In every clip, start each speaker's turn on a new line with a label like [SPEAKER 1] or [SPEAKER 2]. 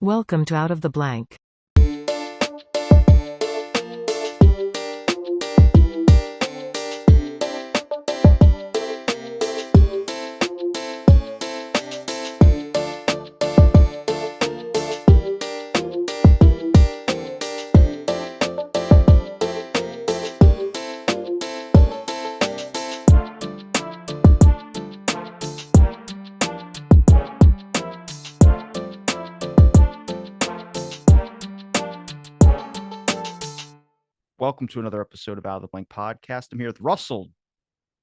[SPEAKER 1] Welcome to Out of the Blank.
[SPEAKER 2] Welcome to another episode of Out of the Blank podcast. I'm here with Russell.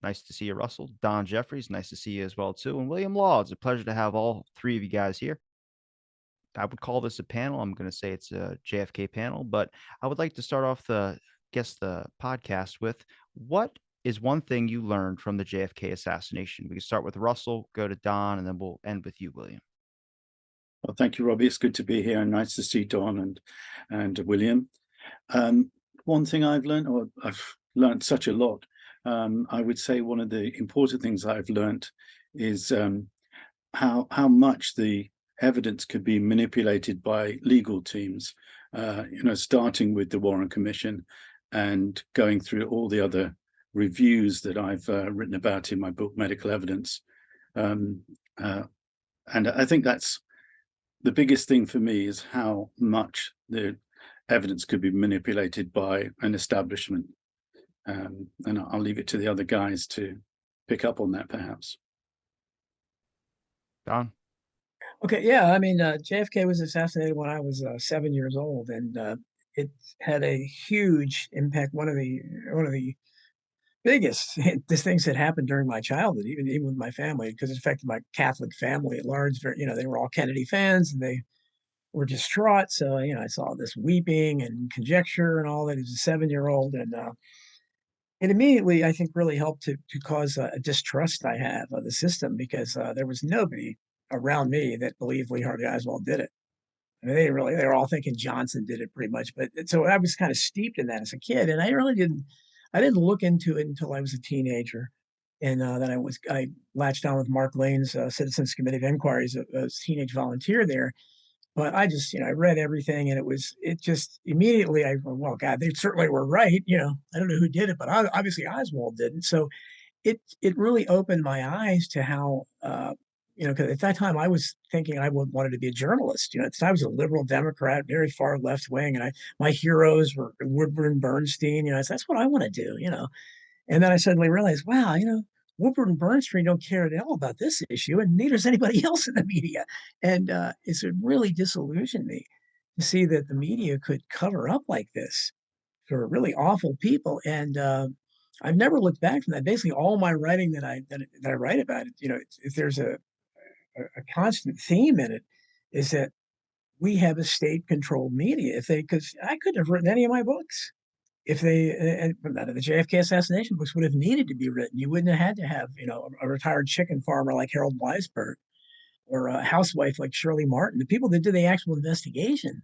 [SPEAKER 2] Nice to see you, Russell. Don Jeffries, nice to see you as well, too. And William Law, it's a pleasure to have all three of you guys here. I would call this a panel. I'm going to say it's a JFK panel, but I would like to start off the podcast with what is one thing you learned from the JFK assassination? We can start with Russell, go to Don, and then we'll end with you, William.
[SPEAKER 3] Well, thank you, Robbie. It's good to be here and nice to see Don and William. One thing I've learned, or I've learned such a lot, I would say one of the important things I've learned is how much the evidence could be manipulated by legal teams, starting with the Warren Commission and going through all the other reviews that I've written about in my book, Medical Evidence. And I think that's the biggest thing for me, is how much the evidence could be manipulated by an establishment. And I'll leave it to the other guys to pick up on that, perhaps.
[SPEAKER 2] Don?
[SPEAKER 4] Okay, yeah, I mean, JFK was assassinated when I was 7 years old, and it had a huge impact. One of the biggest things that happened during my childhood, even with my family, because it affected my Catholic family at large. They were all Kennedy fans, and they were distraught. So, I saw this weeping and conjecture and all that as a 7-year-old. And it immediately, I think, really helped to cause a distrust I have of the system, because there was nobody around me that believed Lee Harvey Oswald did it. I mean, they were all thinking Johnson did it pretty much. But so I was kind of steeped in that as a kid. And I didn't look into it until I was a teenager. And then I latched on with Mark Lane's Citizens Committee of Inquiries, a teenage volunteer there. But I just, I read everything, and it just immediately, well, God, they certainly were right. I don't know who did it, but obviously Oswald didn't. So it really opened my eyes to how, because at that time I was thinking I wanted to be a journalist. At the time I was a liberal Democrat, very far left wing, and my heroes were Woodward and Bernstein. So that's what I want to do. And then I suddenly realized, wow, Woodward and Bernstein don't care at all about this issue, and neither does anybody else in the media. And it really disillusioned me to see that the media could cover up like this for really awful people. And I've never looked back from that. Basically, all my writing that I write about it, if there's a constant theme in it, is that we have a state-controlled media. Because I couldn't have written any of my books if none of the JFK assassination books would have needed to be written. You wouldn't have had to have, a retired chicken farmer like Harold Weisberg, or a housewife like Shirley Martin. The people that did the actual investigation,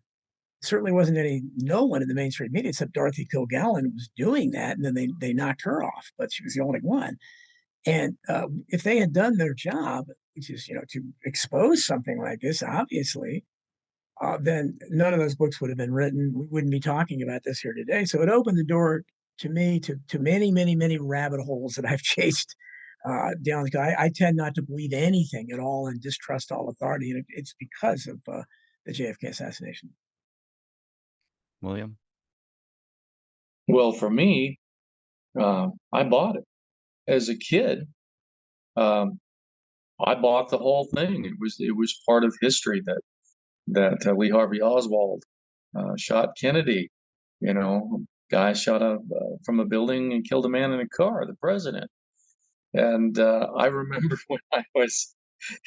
[SPEAKER 4] certainly wasn't no one in the mainstream media except Dorothy Kilgallen was doing that, and then they knocked her off, but she was the only one. And if they had done their job, which is, to expose something like this, obviously, then none of those books would have been written. We wouldn't be talking about this here today. So it opened the door to me to many, many, many rabbit holes that I've chased down. I tend not to believe anything at all and distrust all authority, and it's because of the JFK assassination.
[SPEAKER 2] William?
[SPEAKER 5] Well, for me, I bought it. As a kid, I bought the whole thing. It was part of history that Lee Harvey Oswald shot Kennedy. Guy shot from a building and killed a man in a car, the president. And I remember when I was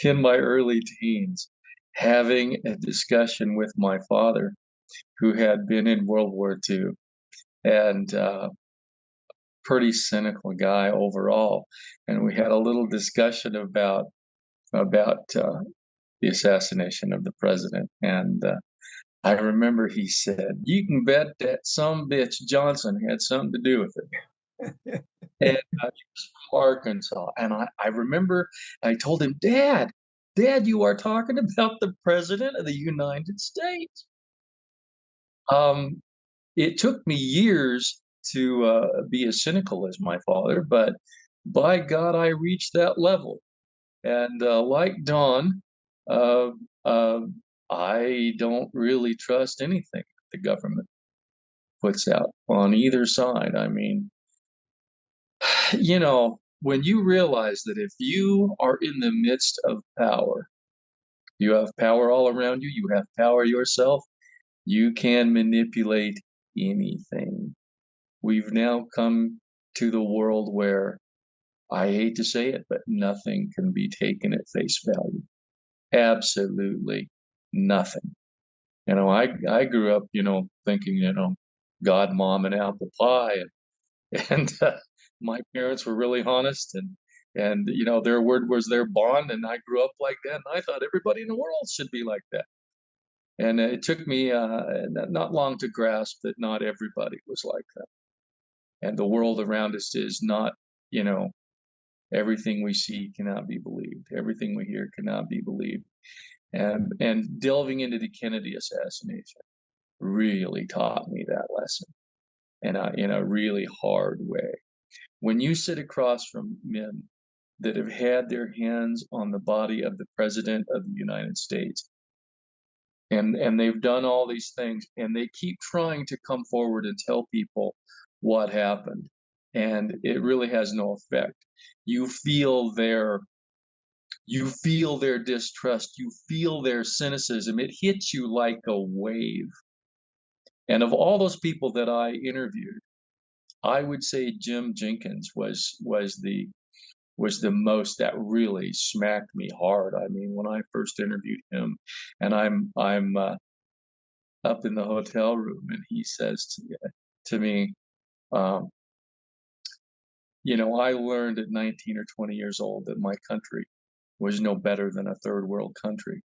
[SPEAKER 5] in my early teens having a discussion with my father, who had been in World War II, and pretty cynical guy overall. And we had a little discussion about the assassination of the president. And I remember he said, "You can bet that some bitch Johnson had something to do with it." And he was from Arkansas. And I remember I told him, "Dad, Dad, you are talking about the President of the United States. It took me years to be as cynical as my father, but by God, I reached that level. And like Don, uh, uh, I don't really trust anything the government puts out on either side. I mean, when you realize that if you are in the midst of power, you have power all around you, you have power yourself, you can manipulate anything. We've now come to the world where, I hate to say it, but nothing can be taken at face value. Absolutely nothing. I grew up, thinking, God, mom, and apple pie, and my parents were really honest, and their word was their bond, and I grew up like that, and I thought everybody in the world should be like that. And it took me not long to grasp that not everybody was like that, and the world around us is not, everything we see cannot be believed, everything we hear cannot be believed. And delving into the Kennedy assassination really taught me that lesson, and in a really hard way. When you sit across from men that have had their hands on the body of the President of the United States, and they've done all these things, and they keep trying to come forward and tell people what happened, and it really has no effect. You feel their distrust, you feel their cynicism. It hits you like a wave. And of all those people that I interviewed, I would say Jim Jenkins was the most that really smacked me hard. I mean, when I first interviewed him, and I'm up in the hotel room, and he says to me, um, I learned at 19 or 20 years old that my country was no better than a third world country.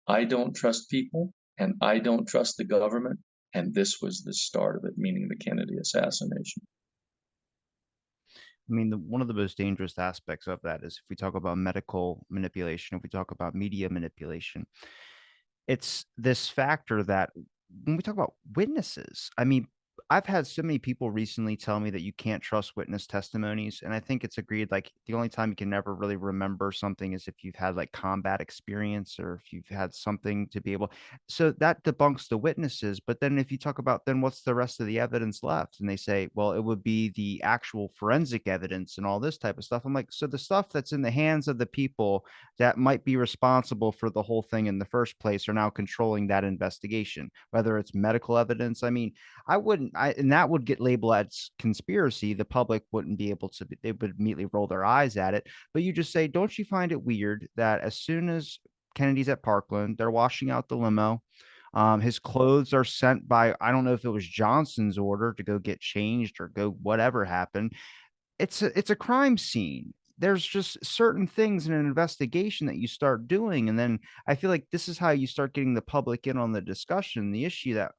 [SPEAKER 5] I don't trust people, and I don't trust the government, and this was the start of it, meaning the Kennedy assassination.
[SPEAKER 2] I mean, one of the most dangerous aspects of that is if we talk about medical manipulation, if we talk about media manipulation, it's this factor that when we talk about witnesses, I mean, I've had so many people recently tell me that you can't trust witness testimonies. And I think it's agreed, like, the only time you can never really remember something is if you've had like combat experience or if you've had something to be able. So that debunks the witnesses. But then if you talk about then what's the rest of the evidence left? And they say, well, it would be the actual forensic evidence and all this type of stuff. I'm like, so the stuff that's in the hands of the people that might be responsible for the whole thing in the first place are now controlling that investigation, whether it's medical evidence. I mean, and that would get labeled as conspiracy. The public wouldn't be able to, they would immediately roll their eyes at it. But you just say, don't you find it weird that as soon as Kennedy's at Parkland, they're washing out the limo. His clothes are sent by, I don't know if it was Johnson's order to go get changed or go whatever happened. It's a crime scene. There's just certain things in an investigation that you start doing. And then I feel like this is how you start getting the public in on the discussion. The issue that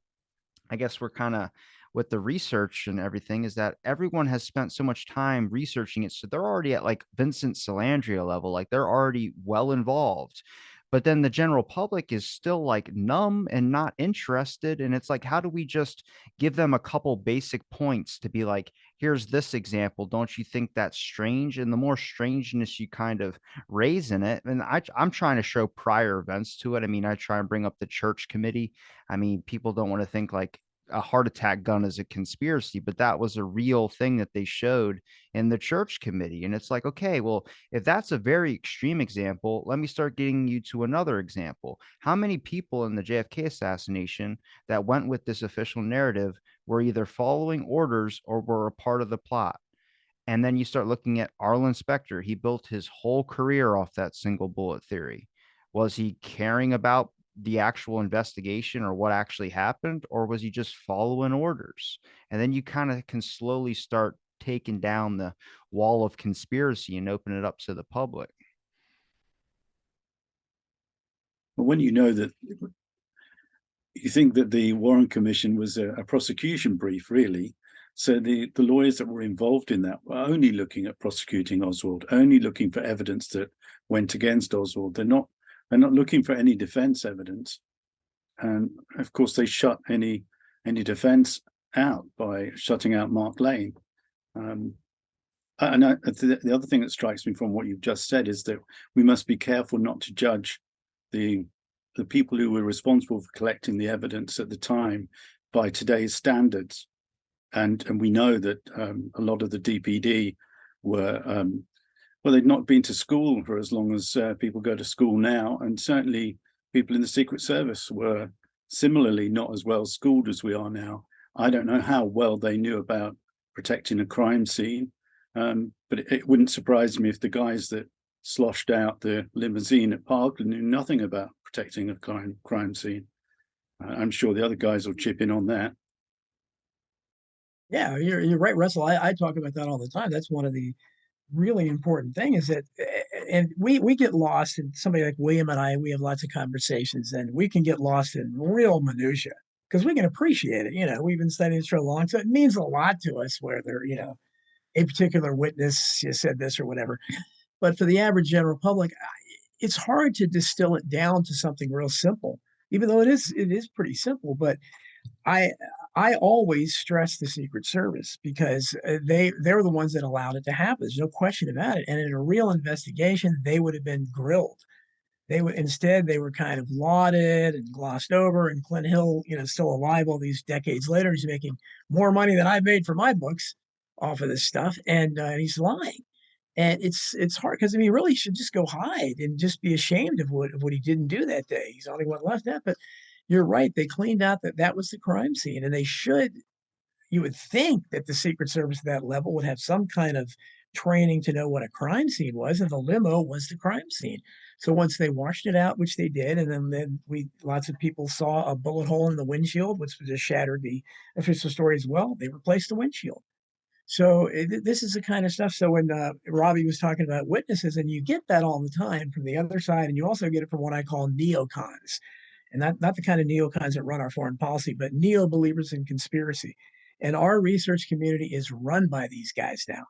[SPEAKER 2] I guess we're kind of with the research and everything is that everyone has spent so much time researching it. So they're already at like Vincent Salandria level, like they're already well involved. But then the general public is still like numb and not interested. And it's like, how do we just give them a couple basic points to be like, here's this example. Don't you think that's strange? And the more strangeness you kind of raise in it, and I'm trying to show prior events to it. I mean, I try and bring up the church committee. I mean, people don't want to think like a heart attack gun is a conspiracy, but that was a real thing that they showed in the church committee. And it's like, okay, well, if that's a very extreme example, let me start getting you to another example. How many people in the JFK assassination that went with this official narrative were either following orders or were a part of the plot? And then you start looking at Arlen Specter. He built his whole career off that single bullet theory. Was he caring about the actual investigation or what actually happened, or was he just following orders? And then you kind of can slowly start taking down the wall of conspiracy and open it up to the public.
[SPEAKER 3] But when you know that, you think that the Warren Commission was a prosecution brief, really. So the lawyers that were involved in that were only looking at prosecuting Oswald, only looking for evidence that went against Oswald. They're not They're not looking for any defense evidence. And of course, they shut any defense out by shutting out Mark Lane. And the other thing that strikes me from what you've just said is that we must be careful not to judge the people who were responsible for collecting the evidence at the time by today's standards. And we know that a lot of the DPD were, well, they'd not been to school for as long as people go to school now. And certainly people in the Secret Service were similarly not as well schooled as we are now. I don't know how well they knew about protecting a crime scene, but it wouldn't surprise me if the guys that sloshed out the limousine at Parkland knew nothing about protecting a crime scene. I'm sure the other guys will chip in on that.
[SPEAKER 4] Yeah, you're right, Russell. I talk about that all the time. That's one of the really important things is that, and we get lost, and somebody like William and I, we have lots of conversations, and we can get lost in real minutia because we can appreciate it. You know, we've been studying this for a long time. So it means a lot to us whether, you know, a particular witness said this or whatever. But for the average general public, it's hard to distill it down to something real simple, even though it is pretty simple. But I always stress the Secret Service because they're the ones that allowed it to happen. There's no question about it. And in a real investigation, they would have been grilled. Instead they were kind of lauded and glossed over. And Clint Hill, you know, still alive all these decades later, he's making more money than I've made for my books off of this stuff, and he's lying. And it's hard because I mean, he really should just go hide and just be ashamed of what he didn't do that day. He's the only one left that, but you're right. They cleaned out that was the crime scene, and they should. You would think that the Secret Service at that level would have some kind of training to know what a crime scene was, and the limo was the crime scene. So once they washed it out, which they did, and then lots of people saw a bullet hole in the windshield, which just shattered the official story as well. They replaced the windshield. So this is the kind of stuff. So when Robbie was talking about witnesses, and you get that all the time from the other side, and you also get it from what I call neocons, and not the kind of neocons that run our foreign policy, but neo-believers in conspiracy. And our research community is run by these guys now.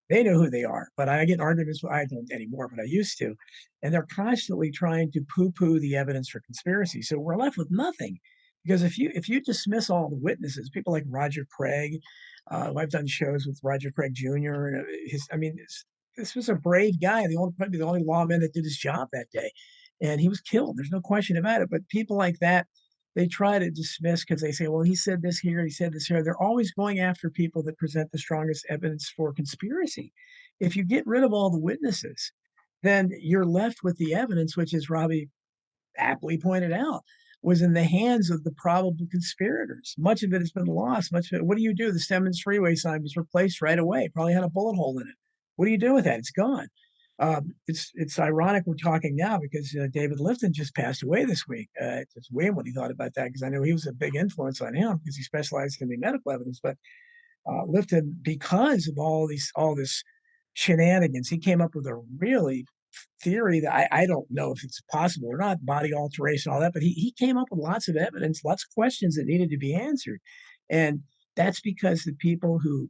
[SPEAKER 4] They know who they are, but I get arguments. I don't anymore, but I used to, and they're constantly trying to poo-poo the evidence for conspiracy. So we're left with nothing, because if you dismiss all the witnesses, people like Roger Craig, I've done shows with Roger Craig Jr. And this was a brave guy, probably the only lawman that did his job that day, and he was killed. There's no question about it. But people like that, they try to dismiss because they say, well, he said this here, he said this here. They're always going after people that present the strongest evidence for conspiracy. If you get rid of all the witnesses, then you're left with the evidence, which, as Robbie aptly pointed out, was in the hands of the probable conspirators. Much of it has been lost. Much of it, what do you do? The Stemmons Freeway sign was replaced right away. Probably had a bullet hole in it. What do you do with that? It's gone. It's ironic we're talking now because David Lifton just passed away this week. It's weird what he thought about that, because I know he was a big influence on him because he specialized in the medical evidence. But Lifton, because of all this shenanigans, he came up with a really theory that I don't know if it's possible or not, body alteration, all that, but he came up with lots of evidence, lots of questions that needed to be answered. And that's because the people who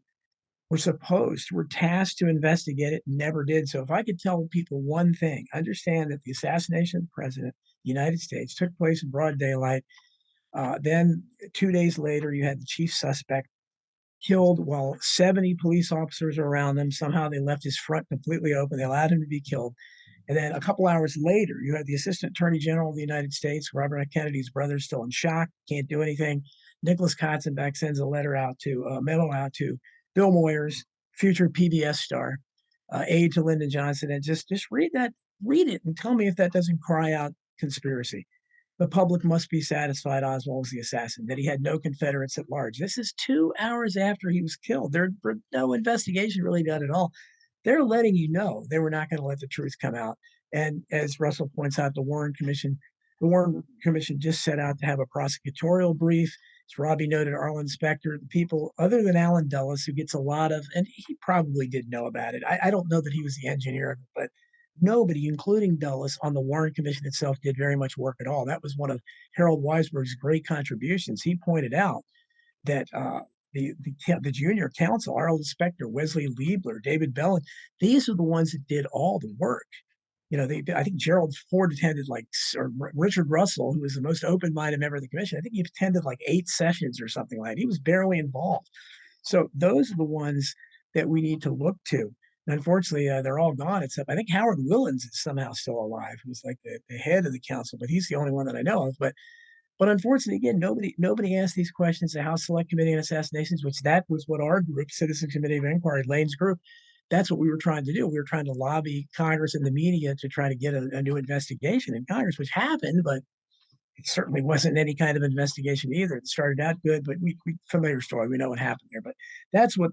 [SPEAKER 4] were tasked to investigate it, never did. So if I could tell people one thing, understand that the assassination of the president of the United States took place in broad daylight. Then 2 days later, you had the chief suspect killed while 70 police officers were around them. Somehow they left his front completely open. They allowed him to be killed. And then a couple hours later, you had the Assistant Attorney General of the United States, Robert F. Kennedy's brother, still in shock, can't do anything. Nicholas Katzenbach sends a memo out to Bill Moyers, future PBS star, aide to Lyndon Johnson, and just read it and tell me if that doesn't cry out conspiracy. The public must be satisfied Oswald was the assassin, that he had no Confederates at large. This is 2 hours after he was killed. There's no investigation really done at all. They're letting you know they were not going to let the truth come out. And as Russell points out, the Warren Commission just set out to have a prosecutorial brief. As Robbie noted, Arlen Specter, the people other than Alan Dulles, who gets a lot of, and he probably did know about it. I don't know that he was the engineer of it, but nobody, including Dulles, on the Warren Commission itself did very much work at all. That was one of Harold Weisberg's great contributions. He pointed out that the junior counsel, Arlen Specter, Wesley Liebler, David Bellin, these are the ones that did all the work. I think Gerald Ford attended or Richard Russell, who was the most open-minded member of the commission. I think he attended like 8 sessions or something like that. He was barely involved. So those are the ones that we need to look to. And unfortunately, they're all gone, except I think Howard Willens is somehow still alive, who's like the head of the council, but he's the only one that I know of. But unfortunately, again, nobody asked these questions. The House Select Committee on Assassinations, which that was what our group, Citizen Committee of Inquiry, Lane's group, that's what we were trying to do. We were trying to lobby Congress and the media to try to get a new investigation in Congress, which happened, but it certainly wasn't any kind of investigation either. It started out good, but we familiar story. We know what happened there. But that's what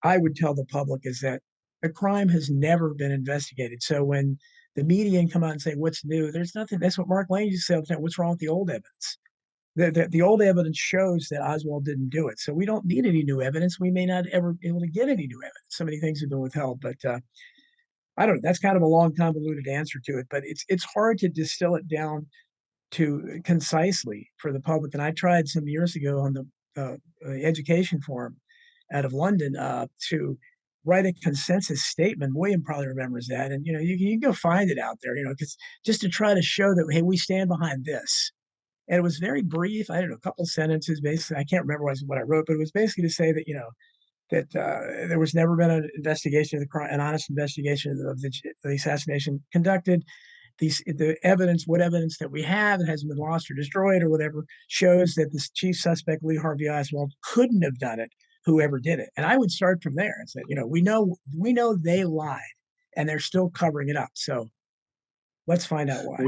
[SPEAKER 4] I would tell the public, is that a crime has never been investigated. So when the media come out and say, what's new? There's nothing. That's what Mark Lane used to say all the time. What's wrong with the old evidence? The old evidence shows that Oswald didn't do it. So we don't need any new evidence. We may not ever be able to get any new evidence. So many things have been withheld. But I don't know. That's kind of a long, convoluted answer to it. But it's hard to distill it down to concisely for the public. And I tried some years ago on the education forum out of London to write a consensus statement. William probably remembers that. And, you can go find it out there, because just to try to show that, hey, we stand behind this. And it was very brief. I don't know, a couple sentences, basically. I can't remember what I wrote, but it was basically to say that, that there was never been an investigation of the crime, an honest investigation of the assassination conducted. The evidence, what evidence that we have, it hasn't been lost or destroyed or whatever, shows that the chief suspect, Lee Harvey Oswald, couldn't have done it, whoever did it. And I would start from there and say, we know they lied and they're still covering it up. So let's find out why.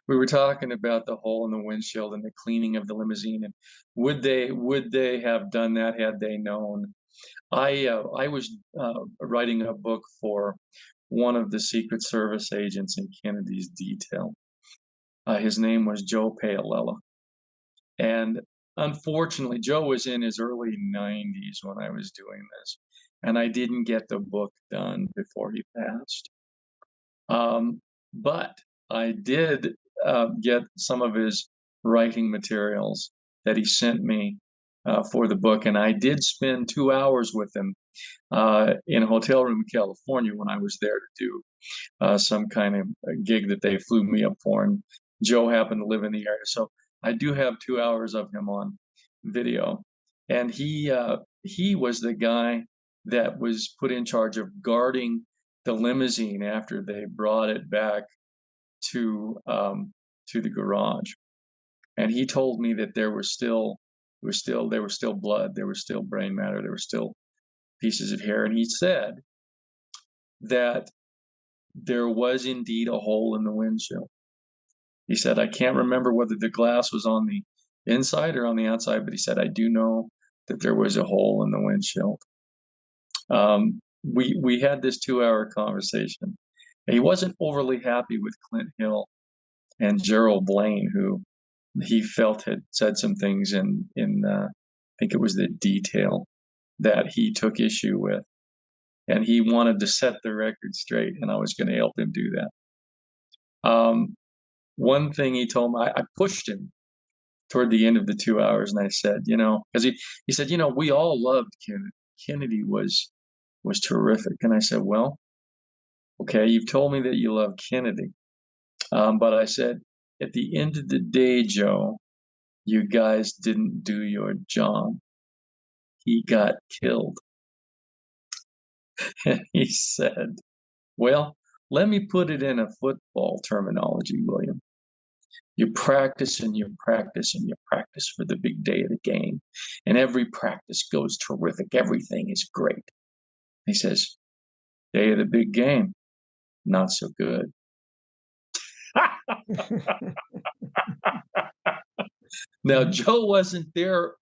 [SPEAKER 5] We were talking about the hole in the windshield and the cleaning of the limousine, and would they have done that had they known? I was writing a book for one of the Secret Service agents in Kennedy's detail. His name was Joe Paolella, and unfortunately, Joe was in his early 90s when I was doing this, and I didn't get the book done before he passed. But I did get some of his writing materials that he sent me for the book, and I did spend 2 hours with him in a hotel room in California when I was there to do some kind of gig that they flew me up for, and Joe happened to live in the area, so I do have 2 hours of him on video. And he was the guy that was put in charge of guarding the limousine after they brought it back to the garage. And he told me that there was still blood, there was still brain matter, there were still pieces of hair. And he said that there was indeed a hole in the windshield. He said, I can't remember whether the glass was on the inside or on the outside, but he said, I do know that there was a hole in the windshield. We had this 2-hour conversation. And he wasn't overly happy with Clint Hill and Jerrol Blaine, who he felt had said some things in I think it was the detail that he took issue with. And he wanted to set the record straight, and I was going to help him do that. One thing he told me, I pushed him toward the end of the 2 hours, and I said, because he said, we all loved Kennedy. Kennedy was terrific. And I said, well, okay, you've told me that you love Kennedy. But I said, at the end of the day, Joe, you guys didn't do your job. He got killed. And he said, well, let me put it in a football terminology, William. You practice and you practice and you practice for the big day of the game. And every practice goes terrific. Everything is great. He says, day of the big game, not so good. Now, Joe wasn't there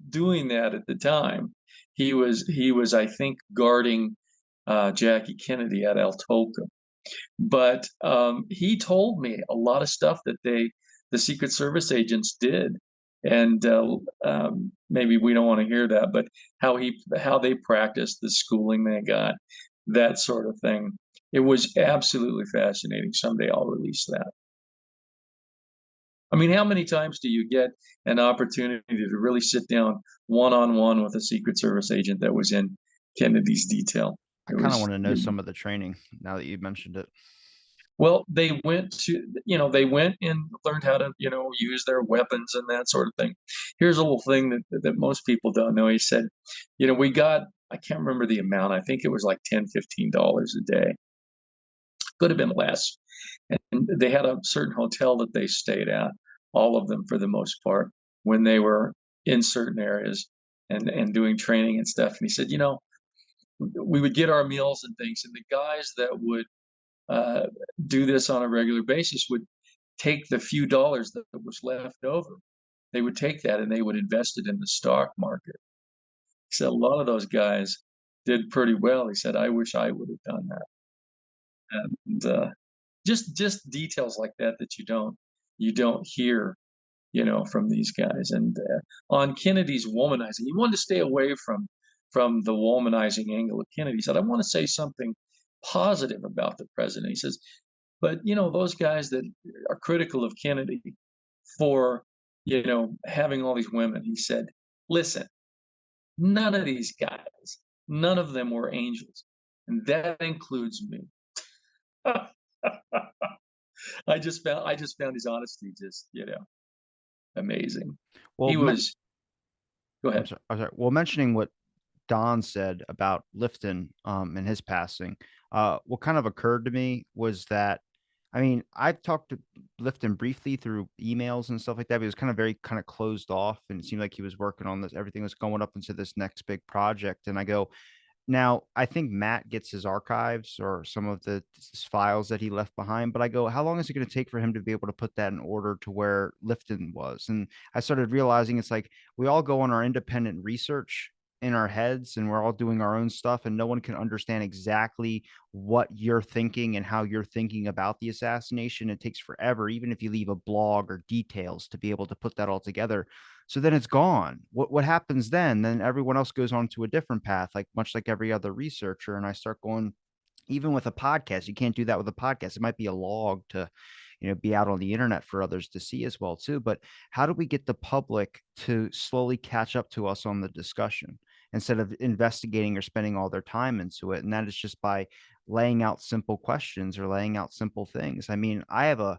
[SPEAKER 5] doing that at the time. He was, I think, guarding Jackie Kennedy at Altoca. But he told me a lot of stuff that the Secret Service agents did, and maybe we don't want to hear that, but how they practiced, the schooling they got, that sort of thing. It was absolutely fascinating. Someday I'll release that. I mean, how many times do you get an opportunity to really sit down one-on-one with a Secret Service agent that was in Kennedy's detail?
[SPEAKER 2] I kind of want to know some of the training now that you've mentioned it.
[SPEAKER 5] Well, they went to, they went and learned how to, use their weapons and that sort of thing. Here's a little thing that most people don't know. He said, we got, I can't remember the amount. I think it was like $10, $15 a day. Could have been less. And they had a certain hotel that they stayed at, all of them for the most part, when they were in certain areas and doing training and stuff. And he said, we would get our meals and things, and the guys that would do this on a regular basis would take the few dollars that was left over. They would take that and they would invest it in the stock market. He said a lot of those guys did pretty well. He said, I wish I would have done that. And just details like that you don't hear, from these guys. And on Kennedy's womanizing, he wanted to stay away from the womanizing angle of Kennedy. He said, I want to say something positive about the president. He says, but those guys that are critical of Kennedy for having all these women, he said, listen, none of these guys, none of them were angels, and that includes me. I just found his honesty just amazing.
[SPEAKER 2] Well,
[SPEAKER 5] He was. Go
[SPEAKER 2] I'm
[SPEAKER 5] ahead.
[SPEAKER 2] sorry. Well, mentioning what Don said about Lifton and his passing, what kind of occurred to me was that, I mean, I talked to Lifton briefly through emails and stuff like that, but he was very kind of closed off, and it seemed like he was working on this. Everything was going up into this next big project. And I go, now, I think Matt gets his archives or some of the files that he left behind, but I go, how long is it going to take for him to be able to put that in order to where Lifton was? And I started realizing it's like we all go on our independent research in our heads and we're all doing our own stuff, and no one can understand exactly what you're thinking and how you're thinking about the assassination. It takes forever, even if you leave a blog or details, to be able to put that all together. So then it's gone. What happens then? Then everyone else goes on to a different path, like much like every other researcher. And I start going, even with a podcast, you can't do that with a podcast. It might be a log to, be out on the internet for others to see as well too. But how do we get the public to slowly catch up to us on the discussion instead of investigating or spending all their time into it? And that is just by laying out simple questions or laying out simple things. I mean, I have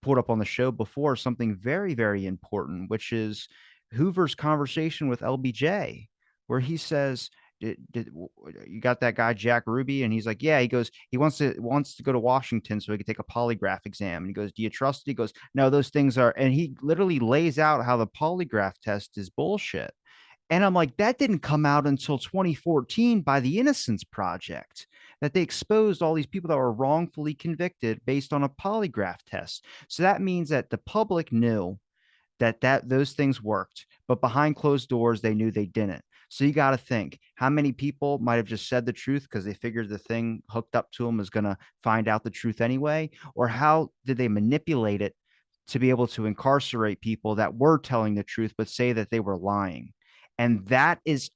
[SPEAKER 2] pulled up on the show before something very, very important, which is Hoover's conversation with LBJ, where he says, you got that guy Jack Ruby? And he's like, yeah. He goes, he wants to go to Washington so he could take a polygraph exam. And he goes, do you trust it? He goes, no, those things are. And he literally lays out how the polygraph test is bullshit. And I'm like, that didn't come out until 2014 by the Innocence Project, that they exposed all these people that were wrongfully convicted based on a polygraph test. So that means that the public knew that those things worked, but behind closed doors, they knew they didn't. So you got to think, how many people might have just said the truth because they figured the thing hooked up to them was going to find out the truth anyway? Or how did they manipulate it to be able to incarcerate people that were telling the truth, but say that they were lying? And that is,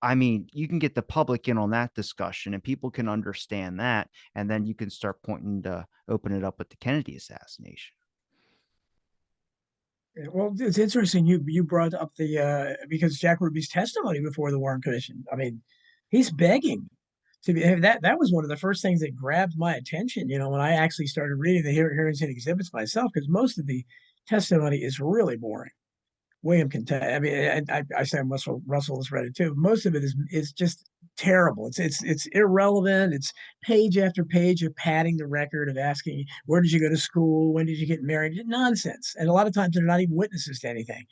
[SPEAKER 2] I mean, you can get the public in on that discussion and people can understand that. And then you can start pointing to open it up with the Kennedy assassination.
[SPEAKER 4] Well, it's interesting you brought up the because Jack Ruby's testimony before the Warren Commission. I mean, he's begging to be that was one of the first things that grabbed my attention. When I actually started reading the hearings and exhibits myself, because most of the testimony is really boring. William can tell. I mean, I say Russell has read it too. Most of it is just terrible. It's irrelevant. It's page after page of padding the record, of asking, where did you go to school? When did you get married? Nonsense. And a lot of times they're not even witnesses to anything.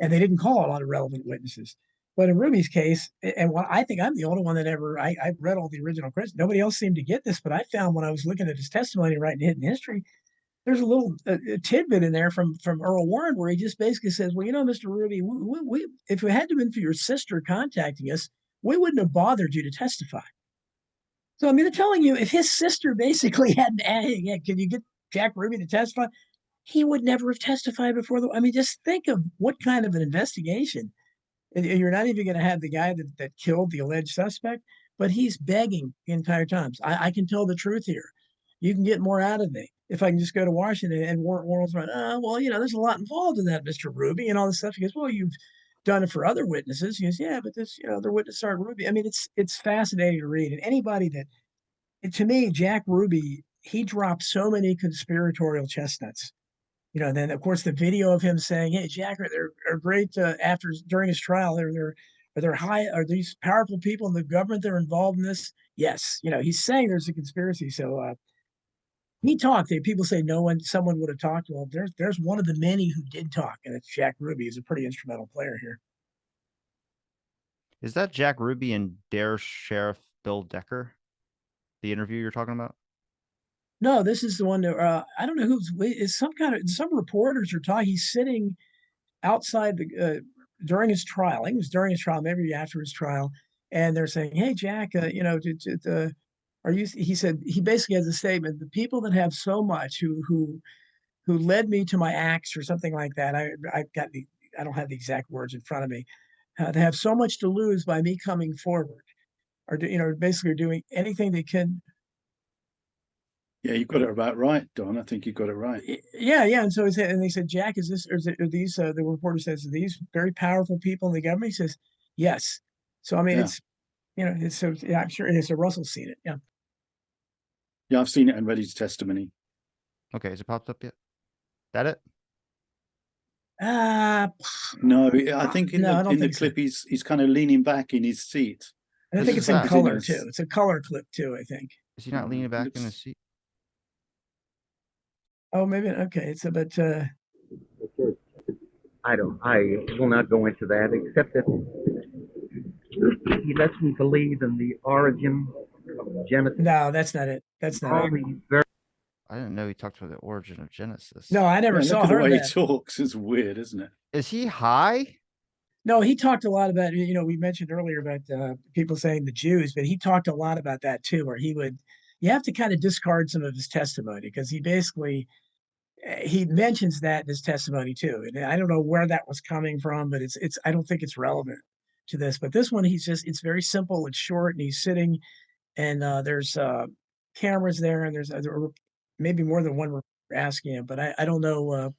[SPEAKER 4] And they didn't call a lot of relevant witnesses. But in Ruby's case, and I think I'm the only one that I've read all the original credits. Nobody else seemed to get this, but I found when I was looking at his testimony and writing Hidden History, there's a little tidbit in there from Earl Warren where he just basically says, well, Mr. Ruby, we if it had to been for your sister contacting us, we wouldn't have bothered you to testify. So, I mean, they're telling you if his sister basically had, can you get Jack Ruby to testify? He would never have testified before. I mean, just think of what kind of an investigation. You're not even going to have the guy that killed the alleged suspect, but he's begging the entire time. I can tell the truth here. You can get more out of me if I can just go to Washington. And Warren's right. Well, there's a lot involved in that, Mr. Ruby, and all this stuff. He goes, well, you've done it for other witnesses. He goes, yeah, but this, other witness aren't Ruby. I mean, it's fascinating to read. And anybody to me, Jack Ruby, he dropped so many conspiratorial chestnuts. And then of course the video of him saying, "Hey, Jack, are great during his trial. Are these powerful people in the government that are involved in this?" Yes, he's saying there's a conspiracy. So he talked. People say someone would have talked. Well, there's one of the many who did talk, and it's Jack Ruby. He's a pretty instrumental player here.
[SPEAKER 2] Is that Jack Ruby and Dare Sheriff Bill Decker? The interview you're talking about?
[SPEAKER 4] No, this is the one that I don't know it's some reporters are talking. He's sitting outside during his trial. I think it was during his trial, maybe after his trial, and they're saying, "Hey, Jack, are you?" He said he basically has a statement: "The people that have so much, who led me to my acts," or something like that. I don't have the exact words in front of me. They have so much to lose by me coming forward, or basically doing anything they can.
[SPEAKER 3] Yeah, you got it about right, Don. I think you got it right.
[SPEAKER 4] Yeah. And so they said, "Jack, are these?" The reporter says, "Are these very powerful people in the government?" He says, "Yes." So I mean,
[SPEAKER 3] Yeah.
[SPEAKER 4] I'm sure it is. So Russell's seen it. Yeah.
[SPEAKER 3] Yeah, I've seen it and read his testimony.
[SPEAKER 2] Okay, has it popped up yet? That it?
[SPEAKER 3] No, I think in the
[SPEAKER 4] so.
[SPEAKER 3] clip he's kind of leaning back in his seat.
[SPEAKER 4] And I think it's in color too. It's a color clip too, I think.
[SPEAKER 2] Is he not leaning back in his seat?
[SPEAKER 4] Oh, maybe. Okay. It's a bit.
[SPEAKER 1] I will not go into that, except that he lets me believe in the origin of Genesis.
[SPEAKER 4] No, that's not it. That's not it.
[SPEAKER 2] I didn't know he talked about the origin of Genesis.
[SPEAKER 4] No, I never saw her.
[SPEAKER 3] The way he talks is weird, isn't it?
[SPEAKER 2] Is he high?
[SPEAKER 4] No, he talked a lot about, we mentioned earlier about people saying the Jews, but he talked a lot about that too, where you have to kind of discard some of his testimony because he mentions that in his testimony too. And I don't know where that was coming from, but I don't think it's relevant to this. But this one, it's very simple, it's short, and he's sitting, and there's cameras there, and there's maybe more than one asking him, but I don't know.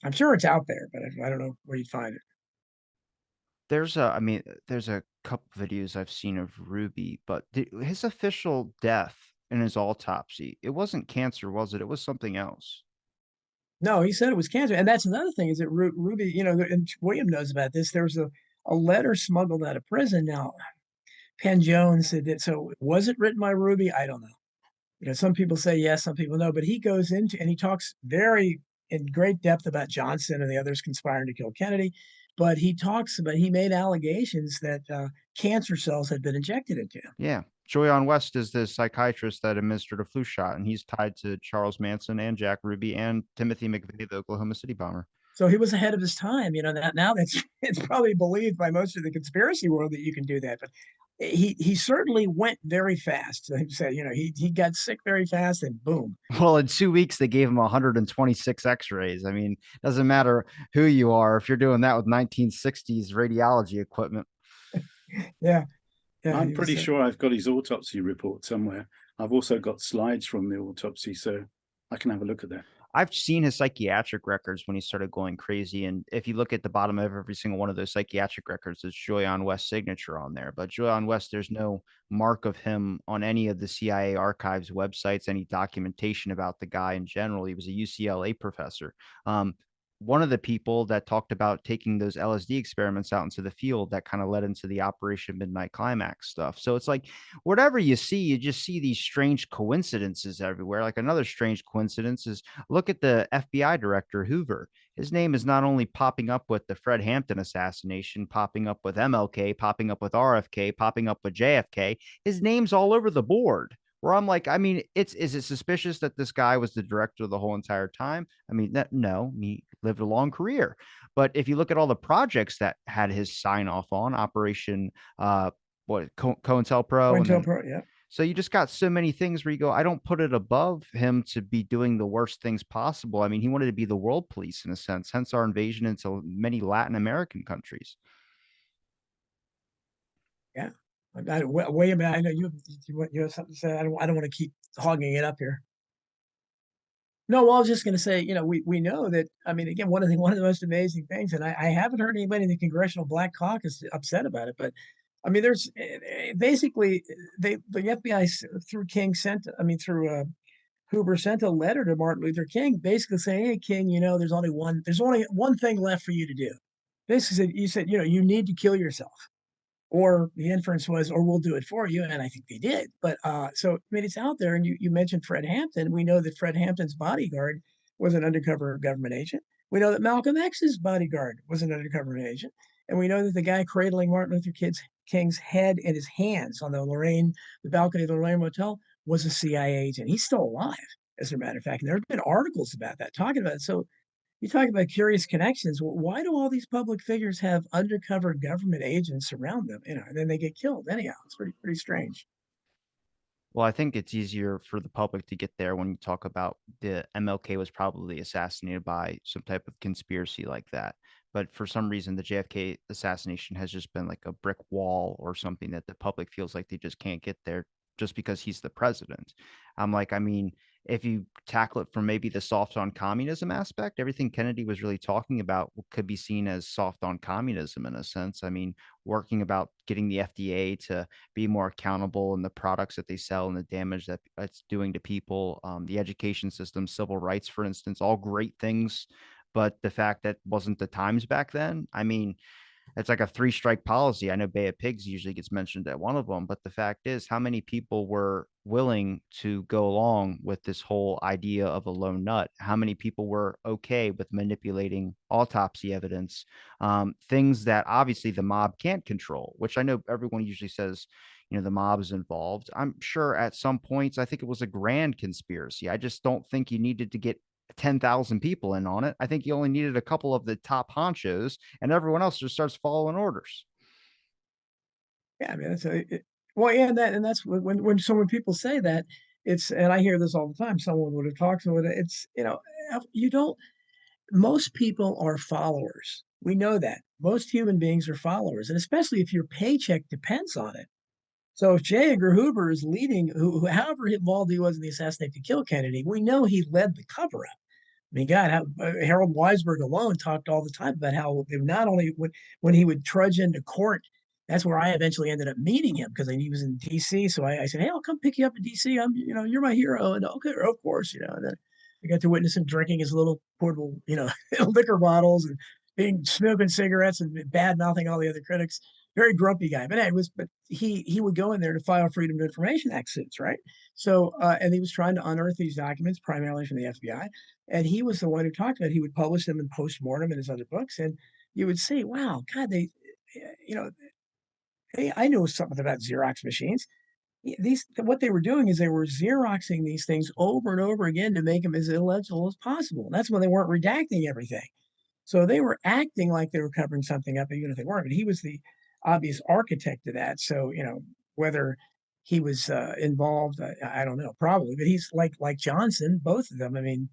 [SPEAKER 4] I'm sure it's out there, but I don't know where you'd find it.
[SPEAKER 2] There's a couple videos I've seen of Ruby, but his official death in his autopsy, it wasn't cancer, was it? It was something else.
[SPEAKER 4] No, he said it was cancer, and that's another thing. Is that Ruby? And William knows about this. There was a letter smuggled out of prison. Now, Penn Jones said that. So was it written by Ruby? I don't know. Some people say yes, some people no. But he goes into and he talks in great depth about Johnson and the others conspiring to kill Kennedy. But he made allegations that cancer cells had been injected into him.
[SPEAKER 2] Yeah. Joyon West is the psychiatrist that administered a flu shot, and he's tied to Charles Manson and Jack Ruby and Timothy McVeigh, the Oklahoma City bomber.
[SPEAKER 4] So he was ahead of his time. Now it's probably believed by most of the conspiracy world that you can do that. But he certainly went very fast. He said, he got sick very fast, and boom.
[SPEAKER 2] Well, in 2 weeks, they gave him 126 x-rays. I mean, doesn't matter who you are if you're doing that with 1960s radiology equipment.
[SPEAKER 4] Yeah.
[SPEAKER 3] I'm pretty sure I've got his autopsy report somewhere. I've also got slides from the autopsy, so I can have a look at that.
[SPEAKER 2] I've seen his psychiatric records when he started going crazy. And if you look at the bottom of every single one of those psychiatric records, there's Joyon West's signature on there. But Joyon West, there's no mark of him on any of the CIA archives websites, any documentation about the guy in general. He was a UCLA professor. One of the people that talked about taking those LSD experiments out into the field that kind of led into the Operation Midnight Climax stuff. So it's like, whatever you see, you just see these strange coincidences everywhere. Like another strange coincidence is look at the FBI director, Hoover. His name is not only popping up with the Fred Hampton assassination, popping up with MLK, popping up with RFK, popping up with JFK. His name's all over the board. Where I'm like, I mean, is it suspicious that this guy was the director the whole entire time? I mean, no, he lived a long career. But if you look at all the projects that had his sign off on Operation, COINTELPRO,
[SPEAKER 4] yeah.
[SPEAKER 2] So you just got so many things where you go, I don't put it above him to be doing the worst things possible. I mean, he wanted to be the world police in a sense, hence our invasion into many Latin American countries.
[SPEAKER 4] Yeah. William, I know you have something to say. I don't want to keep hogging it up here. No, well, I was just going to say, we know that. I mean, again, one of the most amazing things, and I haven't heard anybody in the Congressional Black Caucus upset about it, but I mean, there's basically the FBI through King through Hoover sent a letter to Martin Luther King, basically saying, "Hey, King, there's only one thing left for you to do." Basically, you said, you need to kill yourself. Or the inference was, or we'll do it for you. And I think they did. But so, I mean, it's out there. And you mentioned Fred Hampton. We know that Fred Hampton's bodyguard was an undercover government agent. We know that Malcolm X's bodyguard was an undercover agent. And we know that the guy cradling Martin Luther King's head in his hands on the balcony of the Lorraine Motel was a CIA agent. He's still alive, as a matter of fact. And there have been articles about that, talking about it. So you talk about curious connections. Why do all these public figures have undercover government agents around them? And then they get killed anyhow. It's pretty strange.
[SPEAKER 2] Well, I think it's easier for the public to get there when you talk about the MLK was probably assassinated by some type of conspiracy like that. But for some reason, the JFK assassination has just been like a brick wall or something that the public feels like they just can't get there just because he's the president. I'm like, I mean, if you tackle it from maybe the soft on communism aspect, everything Kennedy was really talking about could be seen as soft on communism in a sense. I mean, working about getting the FDA to be more accountable in the products that they sell and the damage that it's doing to people, the education system, civil rights, for instance, all great things. But the fact that wasn't the times back then, I mean, it's like a three-strike policy. I know Bay of Pigs usually gets mentioned at one of them, but the fact is, how many people were willing to go along with this whole idea of a lone nut? How many people were okay with manipulating autopsy evidence, things that obviously the mob can't control, which I know everyone usually says, the mob is involved. I'm sure at some points, I think it was a grand conspiracy. I just don't think you needed to get 10,000 people in on it. I think you only needed a couple of the top honchos, and everyone else just starts following orders.
[SPEAKER 4] Yeah, I mean, well, yeah, that's when people say that, and I hear this all the time. Someone would have talked to it. It's you don't. Most people are followers. We know that most human beings are followers, and especially if your paycheck depends on it. So if J. Edgar Hoover is leading, however involved he was in the assassination to kill Kennedy, we know he led the cover up. I mean, God, Harold Weisberg alone talked all the time about how not only when he would trudge into court, that's where I eventually ended up meeting him because he was in D.C. So I said, "Hey, I'll come pick you up in D.C. You're my hero." And okay, of course, And then I got to witness him drinking his little portable, liquor bottles and smoking cigarettes and bad mouthing all the other critics. Very grumpy guy, but he would go in there to file Freedom of Information Act suits, right? So and he was trying to unearth these documents primarily from the FBI. And he was the one who talked about it. He would publish them in postmortem in his other books. And you would see, wow, God, I know something about Xerox machines. What they were doing is they were Xeroxing these things over and over again to make them as illegible as possible. And that's when they weren't redacting everything. So they were acting like they were covering something up, even if they weren't. But he was the obvious architect of that. So, whether he was involved, I don't know, probably. But he's like Johnson, both of them. I mean,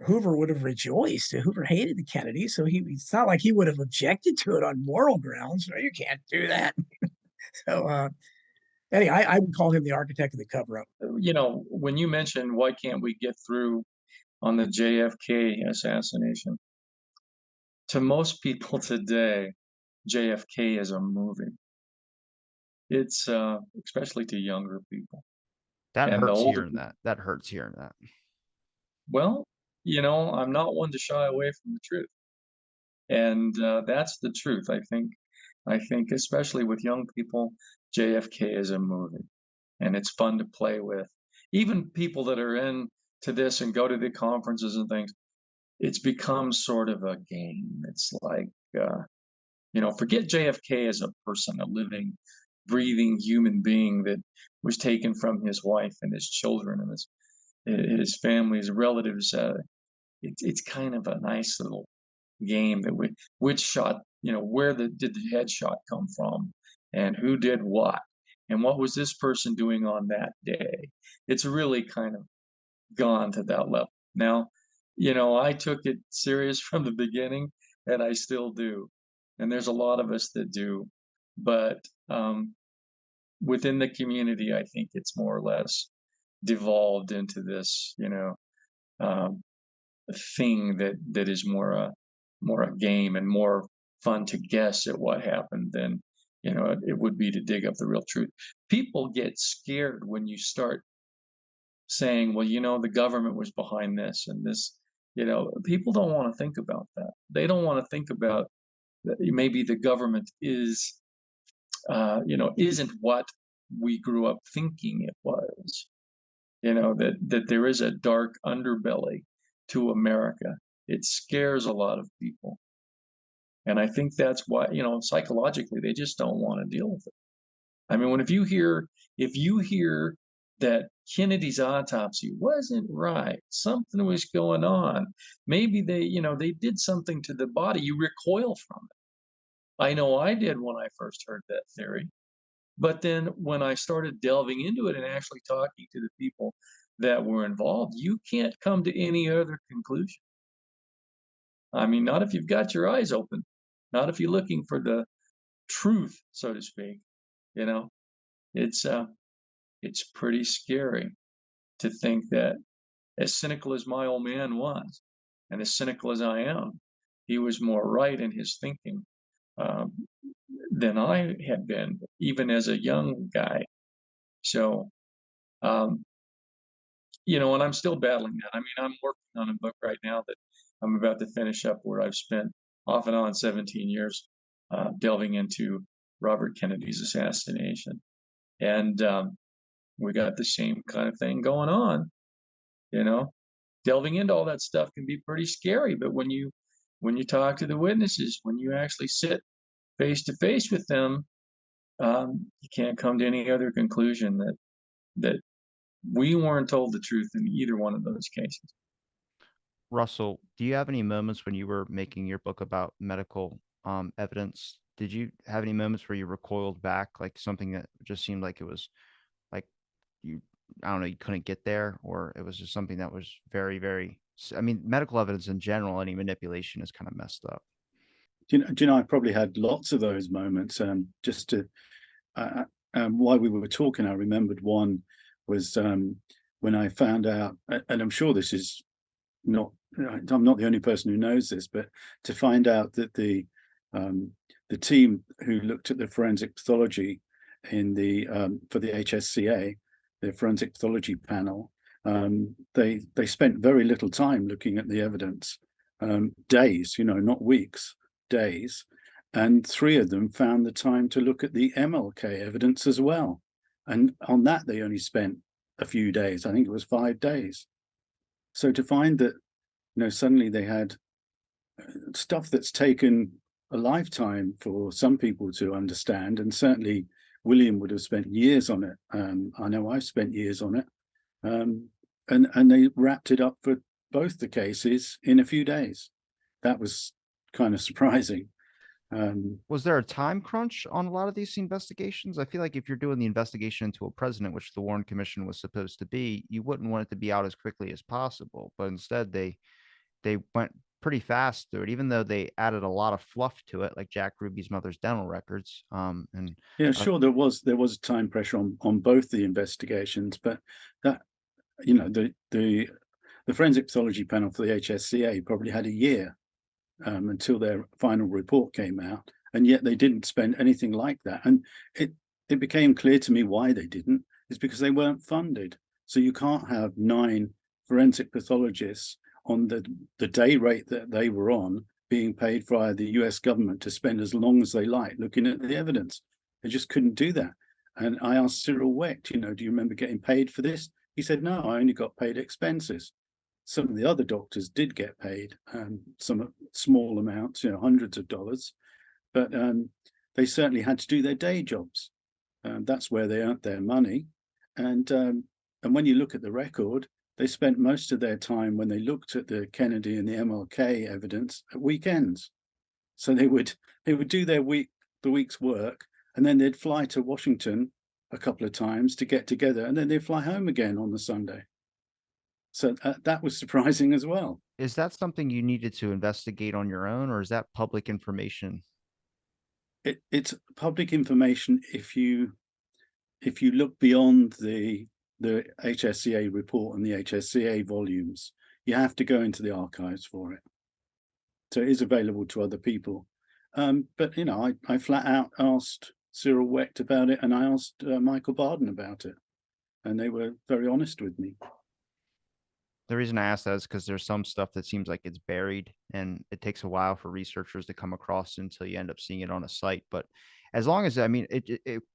[SPEAKER 4] Hoover would have rejoiced. Hoover hated the Kennedys, so it's not like he would have objected to it on moral grounds. No, you can't do that. So, anyway, I would call him the architect of the cover-up.
[SPEAKER 5] When you mentioned why can't we get through on the JFK assassination, to most people today, JFK is a movie. It's especially to younger people.
[SPEAKER 2] That
[SPEAKER 5] And the
[SPEAKER 2] hurts
[SPEAKER 5] older
[SPEAKER 2] hearing that. That hurts hearing that.
[SPEAKER 5] Well, I'm not one to shy away from the truth. And that's the truth. I think especially with young people, JFK is a movie and it's fun to play with. Even people that are into this and go to the conferences and things, it's become sort of a game. It's like, forget JFK as a person, a living, breathing human being that was taken from his wife and his children and his family, his relatives. It's kind of a nice little game that which shot, where did the headshot come from and who did what and what was this person doing on that day. It's really kind of gone to that level. Now, I took it serious from the beginning and I still do. And there's a lot of us that do. But within the community, I think it's more or less devolved into this, thing that is more a game and more fun to guess at what happened than it would be to dig up the real truth. People get scared when you start saying, well, the government was behind this and this. People don't want to think about that. They don't want to think about that maybe the government isn't what we grew up thinking it was. That there is a dark underbelly to America. It scares a lot of people. And I think that's why, psychologically, they just don't want to deal with it. I mean, if you hear that Kennedy's autopsy wasn't right, something was going on, maybe they did something to the body, you recoil from it. I know I did when I first heard that theory. But then when I started delving into it and actually talking to the people that were involved, you can't come to any other conclusion. I mean, not if you've got your eyes open, not if you're looking for the truth, so to speak. It's pretty scary to think that, as cynical as my old man was, and as cynical as I am, he was more right in his thinking than I had been, even as a young guy. So, and I'm still battling that. I mean, I'm working on a book right now that I'm about to finish up, where I've spent off and on 17 years delving into Robert Kennedy's assassination. And we got the same kind of thing going on. Delving into all that stuff can be pretty scary, but when you talk to the witnesses, when you actually sit face to face with them, you can't come to any other conclusion that we weren't told the truth in either one of those cases.
[SPEAKER 2] Russell, do you have any moments when you were making your book about medical evidence? Did you have any moments where you recoiled back, like something that just seemed like it was like I don't know, you couldn't get there, or it was just something that was very, very, I mean, medical evidence in general, any manipulation is kind of messed up.
[SPEAKER 3] Do you know, I probably had lots of those moments. Just to, while we were talking, I remembered one was when I found out, and I'm sure this is not, I'm not the only person who knows this, but to find out that the team who looked at the forensic pathology in the for the HSCA, the forensic pathology panel, they spent very little time looking at the evidence, days, not weeks, days, and 3 of them found the time to look at the MLK evidence as well, and on that they only spent a few days. I think it was 5 days. So to find that, suddenly they had stuff that's taken a lifetime for some people to understand, and certainly William would have spent years on it. I know I've spent years on it, and they wrapped it up for both the cases in a few days. That was kind of surprising.
[SPEAKER 2] Was there a time crunch on a lot of these investigations? I feel like if you're doing the investigation into a president, which the Warren Commission was supposed to be, you wouldn't want it to be out as quickly as possible. But instead, they went pretty fast through it, even though they added a lot of fluff to it, like Jack Ruby's mother's dental records. And
[SPEAKER 3] yeah, sure, there was a time pressure on both the investigations, but that, the forensic pathology panel for the HSCA probably had a year until their final report came out, and yet they didn't spend anything like that. And it became clear to me why they didn't. It's because they weren't funded. So you can't have 9 forensic pathologists on the day rate that they were on, being paid via the US government to spend as long as they like looking at the evidence. They just couldn't do that. And I asked Jerrol Wecht, do you remember getting paid for this? He said, no, I only got paid expenses. Some of the other doctors did get paid, some small amounts, hundreds of dollars, but they certainly had to do their day jobs. That's where they earned their money. And when you look at the record, they spent most of their time, when they looked at the Kennedy and the MLK evidence, at weekends. So they would do the week's work, and then they'd fly to Washington a couple of times to get together, and then they'd fly home again on the Sunday. So that was surprising as well.
[SPEAKER 2] Is that something you needed to investigate on your own, or is that public information?
[SPEAKER 3] It's public information if you look beyond the HSCA report and the HSCA volumes. You have to go into the archives for it. So it is available to other people. But I flat out asked Jerrol Wecht about it, and I asked Michael Barden about it, and they were very honest with me.
[SPEAKER 2] The reason I ask that is because there's some stuff that seems like it's buried, and it takes a while for researchers to come across until you end up seeing it on a site. But as long as, I mean,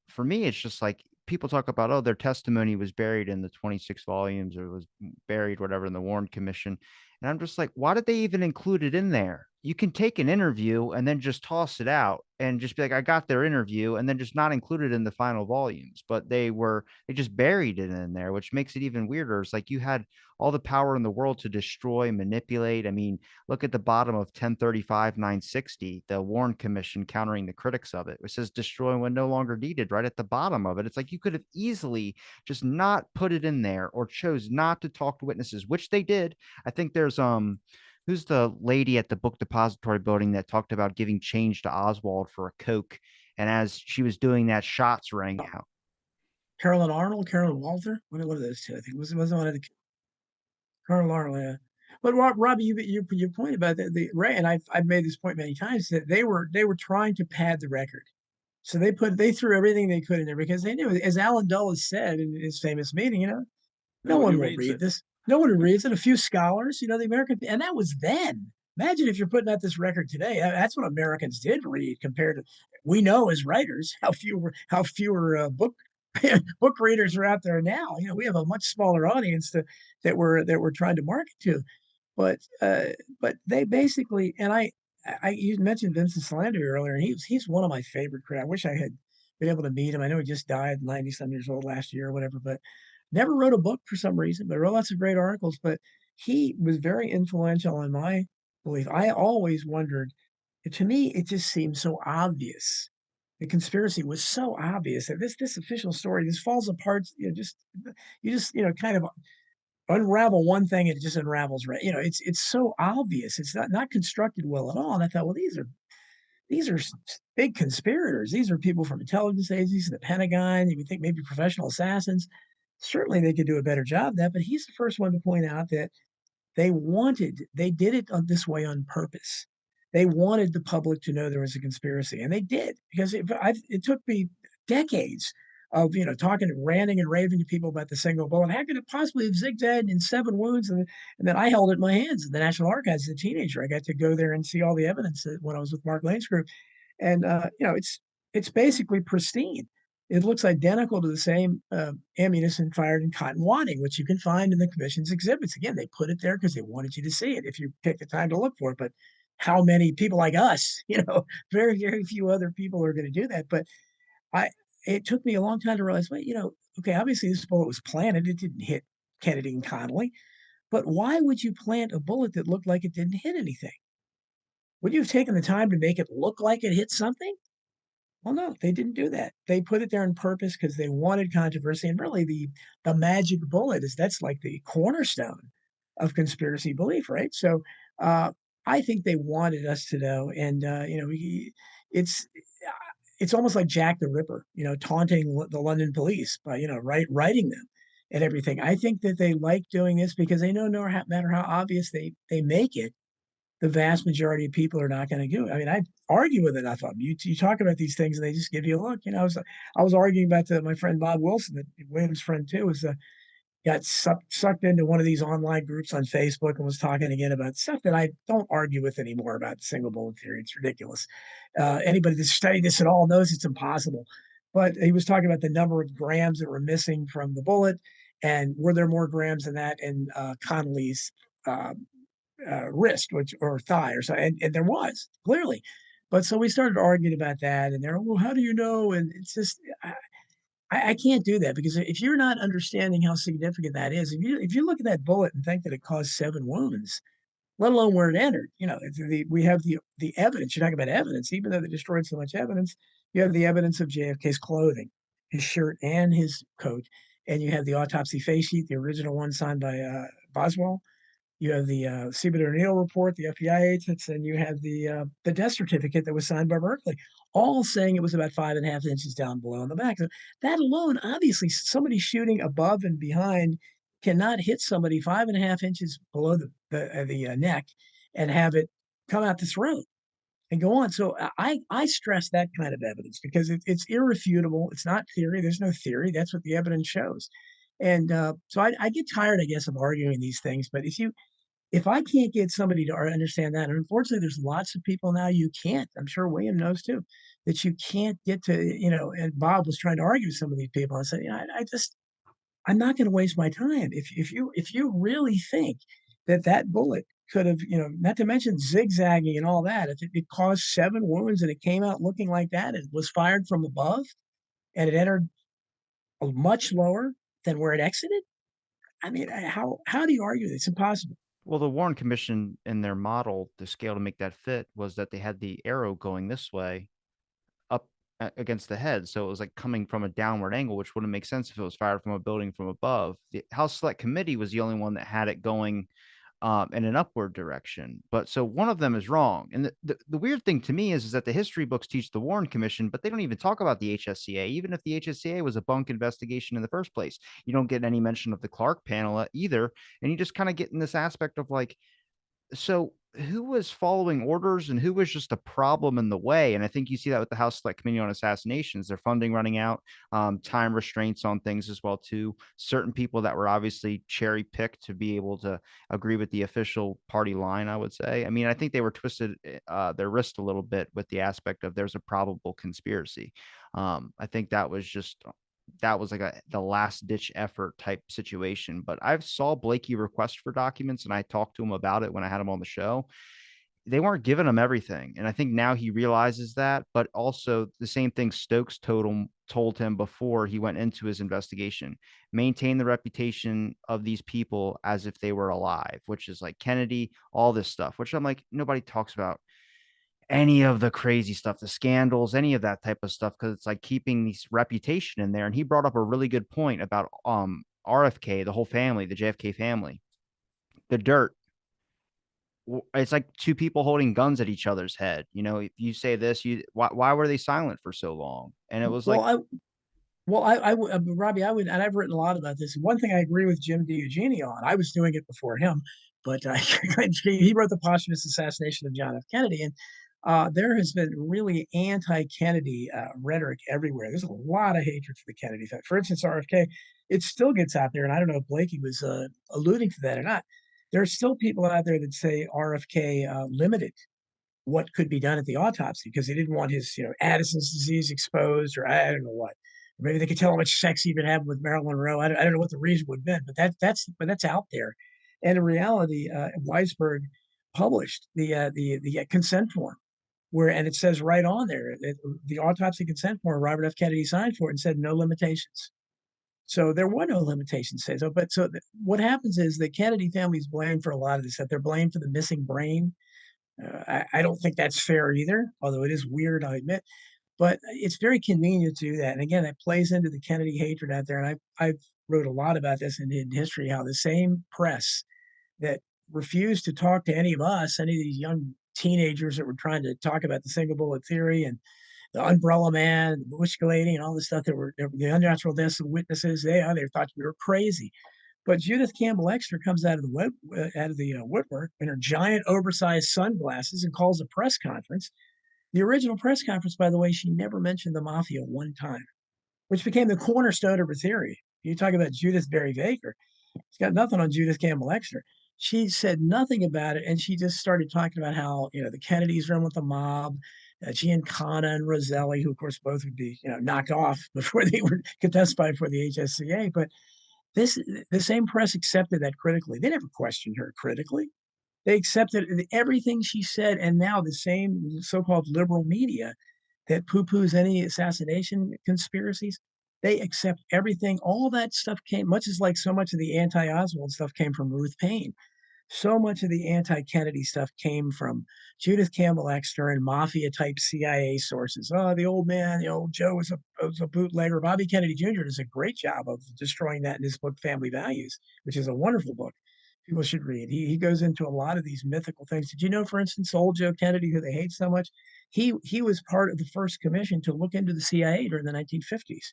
[SPEAKER 2] for me, it's just like people talk about, oh, their testimony was buried in the 26 volumes or was buried, whatever, in the Warren Commission. And I'm just like, why did they even include it in there? You can take an interview and then just toss it out and just be like, I got their interview, and then just not include it in the final volumes. But they just buried it in there, which makes it even weirder. It's like you had all the power in the world to destroy, manipulate. I mean, look at the bottom of 1035 960, the Warren Commission countering the critics of it. It says destroy when no longer needed right at the bottom of it. It's like you could have easily just not put it in there or chose not to talk to witnesses, which they did. I think there's who's the lady at the book depository building that talked about giving change to Oswald for a Coke, and as she was doing that, shots rang out.
[SPEAKER 4] Carolyn Arnold, Carolyn Walter. What are those two? I think was one of the Carolyn Arnold. Yeah. But Robbie, you point about the right, and I've made this point many times that they were trying to pad the record. So they threw everything they could in there because they knew, as Alan Dulles said in his famous meeting, no one will read this. No one reads it. A few scholars, the American, and that was then. Imagine if you're putting out this record today. That's what Americans did read compared to, we know as writers how fewer book readers are out there now. We have a much smaller audience that we're trying to market to, but they basically, and you mentioned Vincent Slandry earlier, and he's one of my favorite critics. I wish I had been able to meet him. I know he just died, 90-some years old last year or whatever, but never wrote a book for some reason, but wrote lots of great articles. But he was very influential in my belief. I always wondered, to me, it just seemed so obvious. The conspiracy was so obvious that this official story just falls apart. You just kind of unravel one thing and it just unravels, right? It's so obvious. It's not constructed well at all. And I thought, well, these are big conspirators. These are people from intelligence agencies, the Pentagon. You would think maybe professional assassins. Certainly they could do a better job of that, but he's the first one to point out that they did it this way on purpose. They wanted the public to know there was a conspiracy, and they did, because it took me decades of talking, ranting and raving to people about the single bullet. How could it possibly have zigzagged in 7 wounds? And then I held it in my hands in the National Archives as a teenager. I got to go there and see all the evidence when I was with Mark Lane's group, and it's basically pristine. It looks identical to the same ammunition fired in cotton wadding, which you can find in the commission's exhibits. Again, they put it there because they wanted you to see it if you take the time to look for it. But how many people like us, very, very few other people are going to do that. But it took me a long time to realize, well, okay, obviously this bullet was planted. It didn't hit Kennedy and Connally. But why would you plant a bullet that looked like it didn't hit anything? Would you have taken the time to make it look like it hit something? Well, no, they didn't do that. They put it there on purpose because they wanted controversy. And really, the magic bullet that's like the cornerstone of conspiracy belief, right? So I think they wanted us to know. And it's almost like Jack the Ripper, taunting the London police by writing them and everything. I think that they like doing this because they know no matter how obvious they make it, the vast majority of people are not going to do it. I mean, I argue with enough of them. You talk about these things and they just give you a look. I was arguing about my friend Bob Wilson, William's friend too, got sucked into one of these online groups on Facebook and was talking again about stuff that I don't argue with anymore about the single bullet theory. It's ridiculous. Anybody that's studied this at all knows it's impossible. But he was talking about the number of grams that were missing from the bullet, and were there more grams than that in Connally's wrist, or thigh, or so, and there was clearly. But so we started arguing about that, and they're, well, how do you know? And it's just, I can't do that, because if you're not understanding how significant that is, if you look at that bullet and think that it caused 7 wounds, let alone where it entered, we have the evidence. You're talking about evidence, even though they destroyed so much evidence. You have the evidence of JFK's clothing, his shirt and his coat, and you have the autopsy face sheet, the original one signed by Boswell. You have the Sibert O'Neill report, the FBI agents, and you have the death certificate that was signed by Berkeley, all saying it was about 5.5 inches down below in the back. So that alone, obviously, somebody shooting above and behind cannot hit somebody 5.5 inches below the neck and have it come out the throat and go on. So I stress that kind of evidence because it's irrefutable. It's not theory. There's no theory. That's what the evidence shows. And so I get tired, I guess, of arguing these things. But if I can't get somebody to understand that, and unfortunately, there's lots of people now you can't. I'm sure William knows too, that you can't get to. And Bob was trying to argue with some of these people. I said, I'm not going to waste my time. If you really think that bullet could have, not to mention zigzagging and all that, if it caused 7 wounds and it came out looking like that, it was fired from above and it entered much lower than where it exited. I mean, how do you argue? It's impossible.
[SPEAKER 2] Well, the Warren Commission in their model, the scale to make that fit was that they had the arrow going this way up against the head. So it was like coming from a downward angle, which wouldn't make sense if it was fired from a building from above. The House Select Committee was the only one that had it going in an upward direction. But so one of them is wrong. And the weird thing to me is that the history books teach the Warren Commission, but they don't even talk about the HSCA, even if the HSCA was a bunk investigation in the first place. You don't get any mention of the Clark panel either. And you just kind of get in this aspect of like, so who was following orders and who was just a problem in the way? And I think you see that with the House Select Committee on Assassinations, their funding running out, time restraints on things as well too. Certain people that were obviously cherry picked to be able to agree with the official party line, I would say. I mean, I think they were twisted their wrist a little bit with the aspect of there's a probable conspiracy. I think that was like the last ditch effort type situation. But I saw Blakey request for documents and I talked to him about it when I had him on the show. They weren't giving him everything. And I think now he realizes that, but also the same thing Stokes told him before he went into his investigation: maintain the reputation of these people as if they were alive, which is like Kennedy, all this stuff, which I'm like, nobody talks about any of the crazy stuff, the scandals, any of that type of stuff, because it's like keeping this reputation in there. And he brought up a really good point about RFK, the whole family, the JFK family, the dirt. It's like 2 people holding guns at each other's head. If you say this, why were they silent for so long? And it was like,
[SPEAKER 4] Robbie, and I've written a lot about this. One thing I agree with Jim DiEugene on, I was doing it before him, but he wrote the posthumous assassination of John F. Kennedy, and there has been really anti-Kennedy rhetoric everywhere. There's a lot of hatred for the Kennedy family. For instance, RFK, it still gets out there, and I don't know if Blakey was alluding to that or not. There are still people out there that say RFK limited what could be done at the autopsy because they didn't want his, Addison's disease exposed, or I don't know what. Maybe they could tell how much sex he'd been having with Marilyn Monroe. I don't know what the reason would have been, but that's out there. And in reality, Weisberg published the consent form, and it says right on there that the autopsy consent form Robert F. Kennedy signed for it and said no limitations. So there were no limitations. What happens is the Kennedy family is blamed for a lot of this. That they're blamed for the missing brain. I don't think that's fair either, although it is weird, I admit. But it's very convenient to do that. And again, that plays into the Kennedy hatred out there. And I've wrote a lot about this in history, how the same press that refused to talk to any of us, any of these young teenagers that were trying to talk about the single bullet theory and the umbrella man, the bush lady, and all this stuff the unnatural deaths of witnesses, they thought we were crazy. But Judith Campbell Exeter comes out of the woodwork in her giant oversized sunglasses and calls a press conference. The original press conference, by the way, she never mentioned the mafia one time, which became the cornerstone of her theory. You talk about Judith Barry Baker. It's got nothing on Judith Campbell Exeter. She said nothing about it, and she just started talking about how the Kennedys run with the mob, Giancana and Roselli, who of course both would be knocked off before they could testify for the HSCA. But the same press accepted that critically. They never questioned her critically. They accepted everything she said, and now the same so-called liberal media that poo-poos any assassination conspiracies, they accept everything. All that stuff came, much as like so much of the anti-Oswald stuff came from Ruth Paine. So much of the anti-Kennedy stuff came from Judith Campbell Exeter and mafia-type CIA sources. Oh, the old man, Joe was a bootlegger. Bobby Kennedy Jr. does a great job of destroying that in his book, Family Values, which is a wonderful book. People should read. He goes into a lot of these mythical things. Did you know, for instance, old Joe Kennedy, who they hate so much, he was part of the first commission to look into the CIA during the 1950s.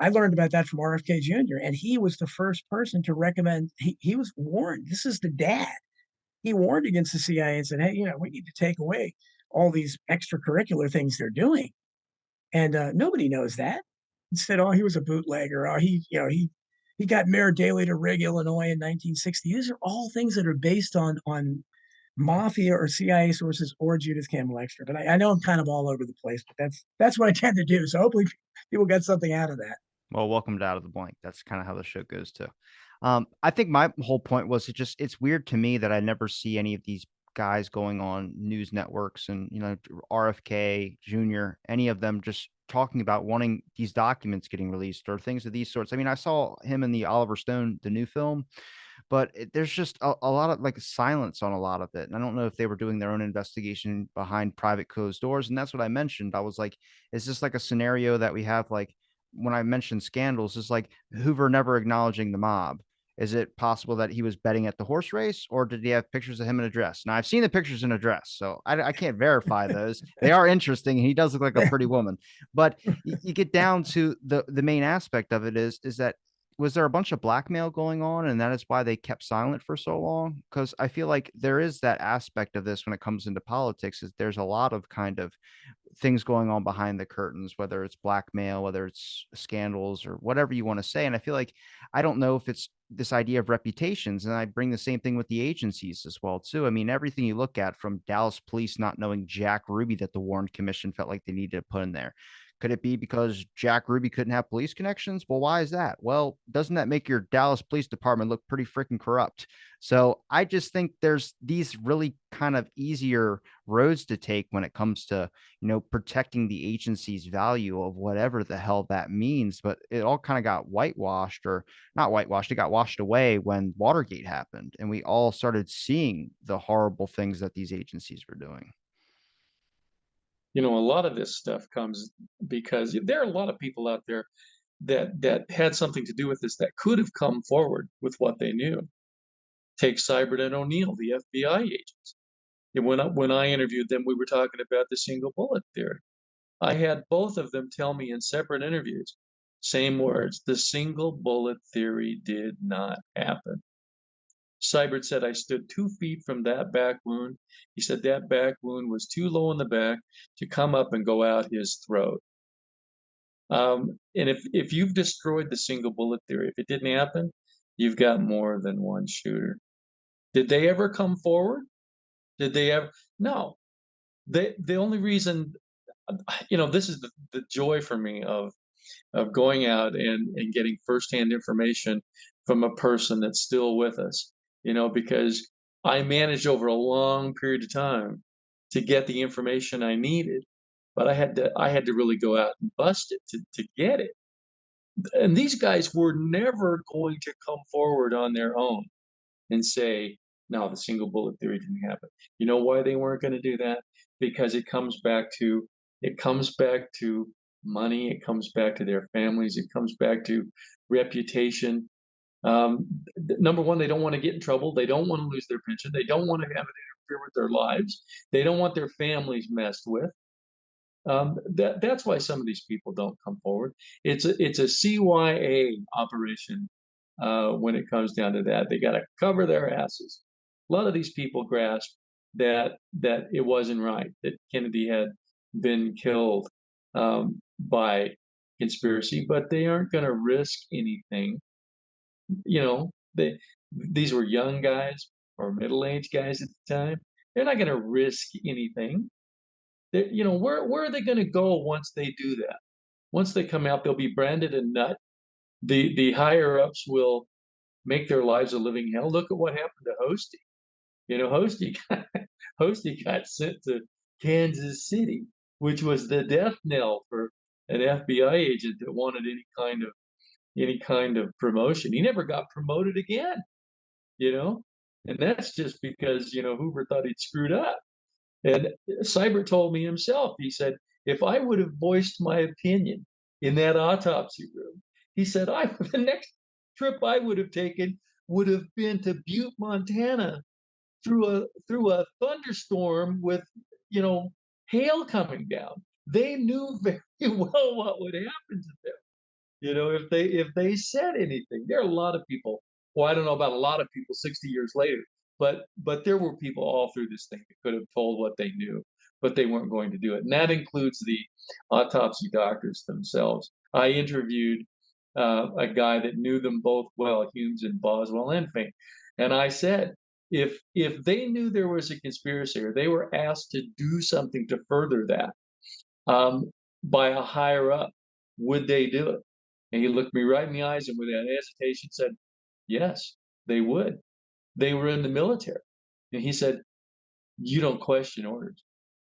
[SPEAKER 4] I learned about that from RFK Jr., and he was the first person to recommend. He was warned. This is the dad. He warned against the CIA and said, "Hey, we need to take away all these extracurricular things they're doing." And nobody knows that. Instead, he was a bootlegger. He he got Mayor Daley to rig Illinois in 1960. These are all things that are based on mafia or CIA sources or Judith Campbell Extra. But I know I'm kind of all over the place, but that's what I tend to do. So hopefully people get something out of that.
[SPEAKER 2] Well, welcome to Out of the Blank. That's kind of how the show goes too. I think my whole point was it's weird to me that I never see any of these guys going on news networks and, RFK Jr., any of them just talking about wanting these documents getting released or things of these sorts. I mean, I saw him in the Oliver Stone, the new film, but there's just a lot of like silence on a lot of it. And I don't know if they were doing their own investigation behind private closed doors. And that's what I mentioned. I was like, is this like a scenario that we have like when I mentioned scandals, is like Hoover never acknowledging the mob? Is it possible that he was betting at the horse race, or did he have pictures of him in a dress? Now I've seen the pictures in a dress, so I can't verify those. They are interesting. He does look like a pretty woman, but you get down to the main aspect of it is that was there a bunch of blackmail going on and that is why they kept silent for so long? Because I feel like there is that aspect of this when it comes into politics, is there's a lot of kind of things going on behind the curtains, whether it's blackmail, whether it's scandals or whatever you want to say. And I feel like I don't know if it's this idea of reputations. And I bring the same thing with the agencies as well too. I mean, everything you look at, from Dallas police not knowing Jack Ruby that the Warren Commission felt like they needed to put in there. Could it be because Jack Ruby couldn't have police connections? Well, why is that? Well, doesn't that make your Dallas Police Department look pretty freaking corrupt? So I just think there's these really kind of easier roads to take when it comes to, protecting the agency's value of whatever the hell that means. But it all kind of got whitewashed, or not whitewashed, it got washed away when Watergate happened. And we all started seeing the horrible things that these agencies were doing.
[SPEAKER 5] A lot of this stuff comes because there are a lot of people out there that had something to do with this that could have come forward with what they knew. Take Sibert and O'Neill, the FBI agents. And when I interviewed them, we were talking about the single bullet theory. I had both of them tell me in separate interviews, same words: the single bullet theory did not happen. Sibert said, I stood 2 feet from that back wound. He said that back wound was too low in the back to come up and go out his throat. And if you've destroyed the single bullet theory, if it didn't happen, you've got more than one shooter. Did they ever come forward? Did they ever? No. The only reason, this is the joy for me of going out and getting firsthand information from a person that's still with us, because I managed over a long period of time to get the information I needed, but I had to really go out and bust it to get it. And these guys were never going to come forward on their own and say, no, the single bullet theory didn't happen. You know why they weren't going to do that? Because it comes back to money. It comes back to their families. It comes back to reputation. Number one, they don't want to get in trouble. They don't want to lose their pension. They don't want to have it interfere with their lives. They don't want their families messed with. That's why some of these people don't come forward. It's a CYA operation. When it comes down to that, they got to cover their asses. A lot of these people grasp that it wasn't right, that Kennedy had been killed by conspiracy, but they aren't going to risk anything. These were young guys or middle-aged guys at the time. They're not going to risk anything. Where are they going to go once they do that? Once they come out, they'll be branded a nut. The higher ups will make their lives a living hell. Look at what happened to Hosty. Hosty got sent to Kansas City, which was the death knell for an FBI agent that wanted any kind of promotion. He never got promoted again, and that's just because Hoover thought he'd screwed up. And Sibert told me himself. He said, if I would have voiced my opinion in that autopsy room, he said, the next trip I would have taken would have been to Butte, Montana, through a thunderstorm with hail coming down. They knew very well what would happen to them. If they said anything. There are a lot of people. Well, I don't know about a lot of people 60 years later, but there were people all through this thing that could have told what they knew, but they weren't going to do it. And that includes the autopsy doctors themselves. I interviewed a guy that knew them both well, Humes and Boswell and Fink. And I said, if they knew there was a conspiracy or they were asked to do something to further that by a higher up, would they do it? And he looked me right in the eyes and without hesitation said, yes, they would. They were in the military. And he said, you don't question orders.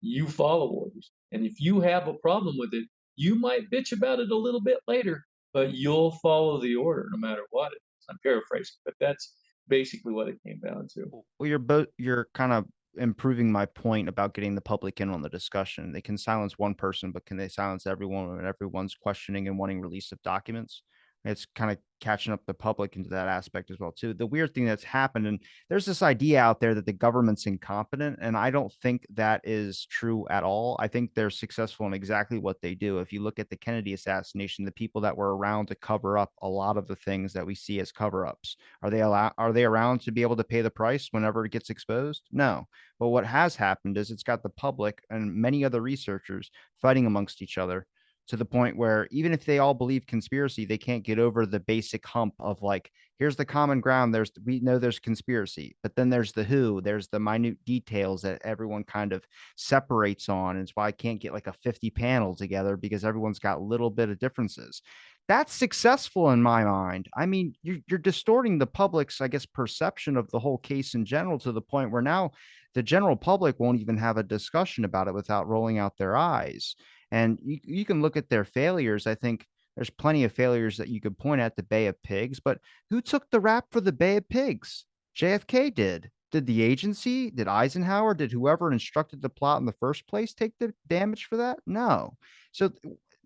[SPEAKER 5] You follow orders. And if you have a problem with it, you might bitch about it a little bit later, but you'll follow the order no matter what it is. I'm paraphrasing, but that's basically what it came down to.
[SPEAKER 2] Well, you're kind of improving my point about getting the public in on the discussion. They can silence one person, but can they silence everyone when everyone's questioning and wanting release of documents? It's kind of catching up the public into that aspect as well too. The weird thing that's happened, and there's this idea out there that the government's incompetent, and I don't think that is true at all. I think they're successful in exactly what they do. If you look at the Kennedy assassination, the people that were around to cover up a lot of the things that we see as cover-ups, are they around to be able to pay the price whenever it gets exposed? No. But what has happened is it's got the public and many other researchers fighting amongst each other to the point where even if they all believe conspiracy, they can't get over the basic hump of like, here's the common ground. We know there's conspiracy, but then there's the who, there's the minute details that everyone kind of separates on. And it's why I can't get like a 50 panel together because everyone's got a little bit of differences. That's successful in my mind. I mean, you're distorting the public's, I guess, perception of the whole case in general to the point where now the general public won't even have a discussion about it without rolling out their eyes. And you can look at their failures. I think there's plenty of failures that you could point at the Bay of Pigs, but who took the rap for the Bay of Pigs? JFK did. Did the agency, did Eisenhower, did whoever instructed the plot in the first place take the damage for that? No. So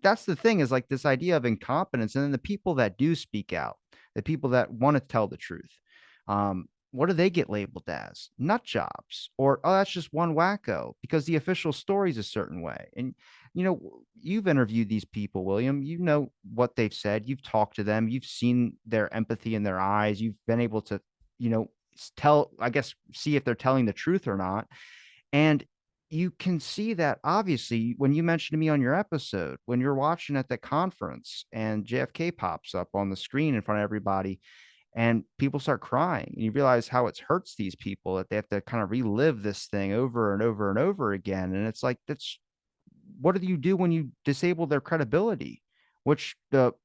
[SPEAKER 2] that's the thing, is like this idea of incompetence. And then the people that do speak out, the people that want to tell the truth, what do they get labeled as? Nut jobs, or, oh, that's just one wacko because the official story is a certain way. And, you know, you've interviewed these people, William, you know what they've said. You've talked to them. You've seen their empathy in their eyes. You've been able to, you know, see if they're telling the truth or not. And you can see that obviously when you mentioned to me on your episode, when you're watching at the conference and JFK pops up on the screen in front of everybody, and people start crying, and you realize how it hurts these people that they have to kind of relive this thing over and over and over again. And it's like, what do you do when you disable their credibility, which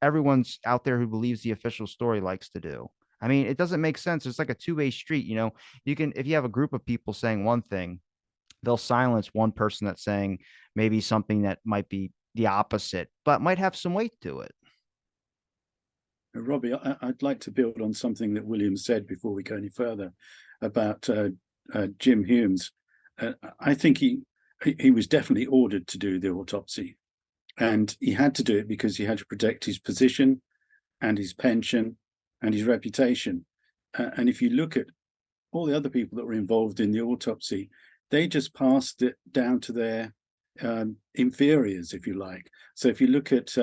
[SPEAKER 2] everyone's out there who believes the official story likes to do? I mean, it doesn't make sense. It's like a two-way street. You know, if you have a group of people saying one thing, they'll silence one person that's saying maybe something that might be the opposite, but might have some weight to it.
[SPEAKER 3] Robbie, I'd like to build on something that William said before we go any further about Jim Humes. I think he was definitely ordered to do the autopsy, and he had to do it because he had to protect his position and his pension and his reputation. And if you look at all the other people that were involved in the autopsy, they just passed it down to their inferiors, if you like. So if you look at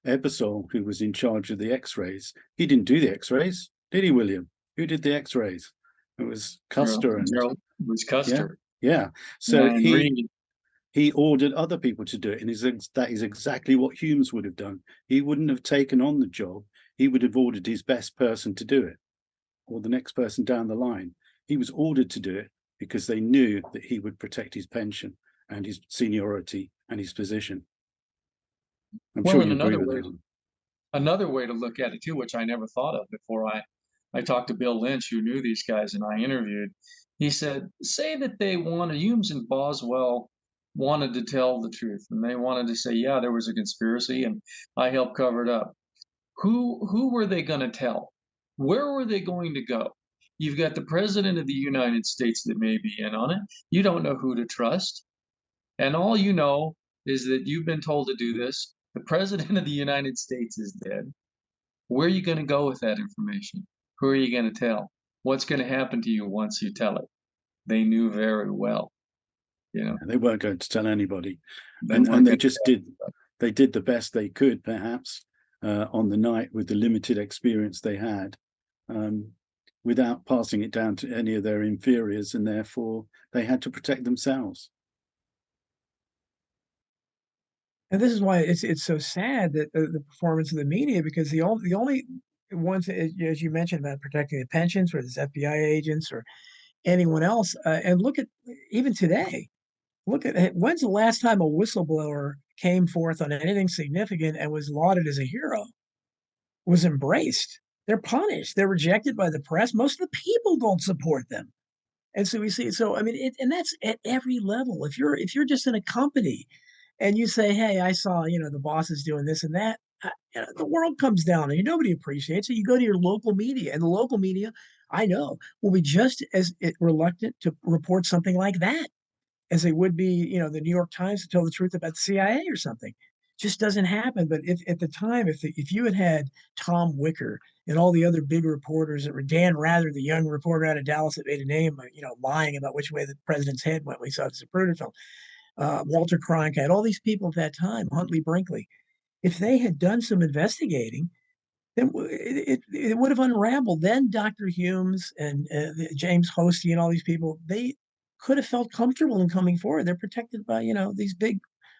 [SPEAKER 3] Ebersol, who was in charge of the x-rays, he didn't do the x-rays, did he, William? Who did the x-rays? It was Custer.
[SPEAKER 5] It was Custer.
[SPEAKER 3] Yeah. So he ordered other people to do it, and that is exactly what Humes would have done. He wouldn't have taken on the job. He would have ordered his best person to do it, or the next person down the line. He was ordered to do it because they knew that he would protect his pension and his seniority and his position. I'm sure you agree with that.
[SPEAKER 5] Another way to look at it too, which I never thought of before I talked to Bill Lynch, who knew these guys, and I interviewed. He said, say that Humes and Boswell wanted to tell the truth, and they wanted to say, yeah, there was a conspiracy, and I helped cover it up. Who were they going to tell? Where were they going to go? You've got the president of the United States that may be in on it. You don't know who to trust. And all you know is that you've been told to do this. The president of the United States is dead. Where are you going to go with that information? Who are you going to tell? What's going to happen to you once you tell it? They knew very well. You know,
[SPEAKER 3] they weren't going to tell anybody, and they just did. They did the best they could, perhaps, on the night with the limited experience they had, without passing it down to any of their inferiors, and therefore they had to protect themselves.
[SPEAKER 4] And this is why it's so sad that the performance of the media, because the only ones, as you mentioned, about protecting the pensions, or this FBI agents or anyone else, and look at even today. Look at when's the last time a whistleblower came forth on anything significant and was lauded as a hero, was embraced? They're punished. They're rejected by the press. Most of the people don't support them. And so we see, so I mean, and that's at every level. If you're just in a company and you say, "Hey, I saw, the boss is doing this and that," the world comes down and nobody appreciates it. You go to your local media, and the local media, I know, will be just as reluctant to report something like that as they would be, the New York Times, to tell the truth about the CIA or something. Just doesn't happen. But if at the time, if you had Tom Wicker and all the other big reporters that were Dan Rather, the young reporter out of Dallas that made a name, lying about which way the president's head went when we saw the Zapruder film, Walter Cronkite, all these people at that time, Huntley Brinkley, if they had done some investigating, then it would have unraveled. Then Dr. Humes and James Hosty and all these people, they could have felt comfortable in coming forward. They're protected by, these big,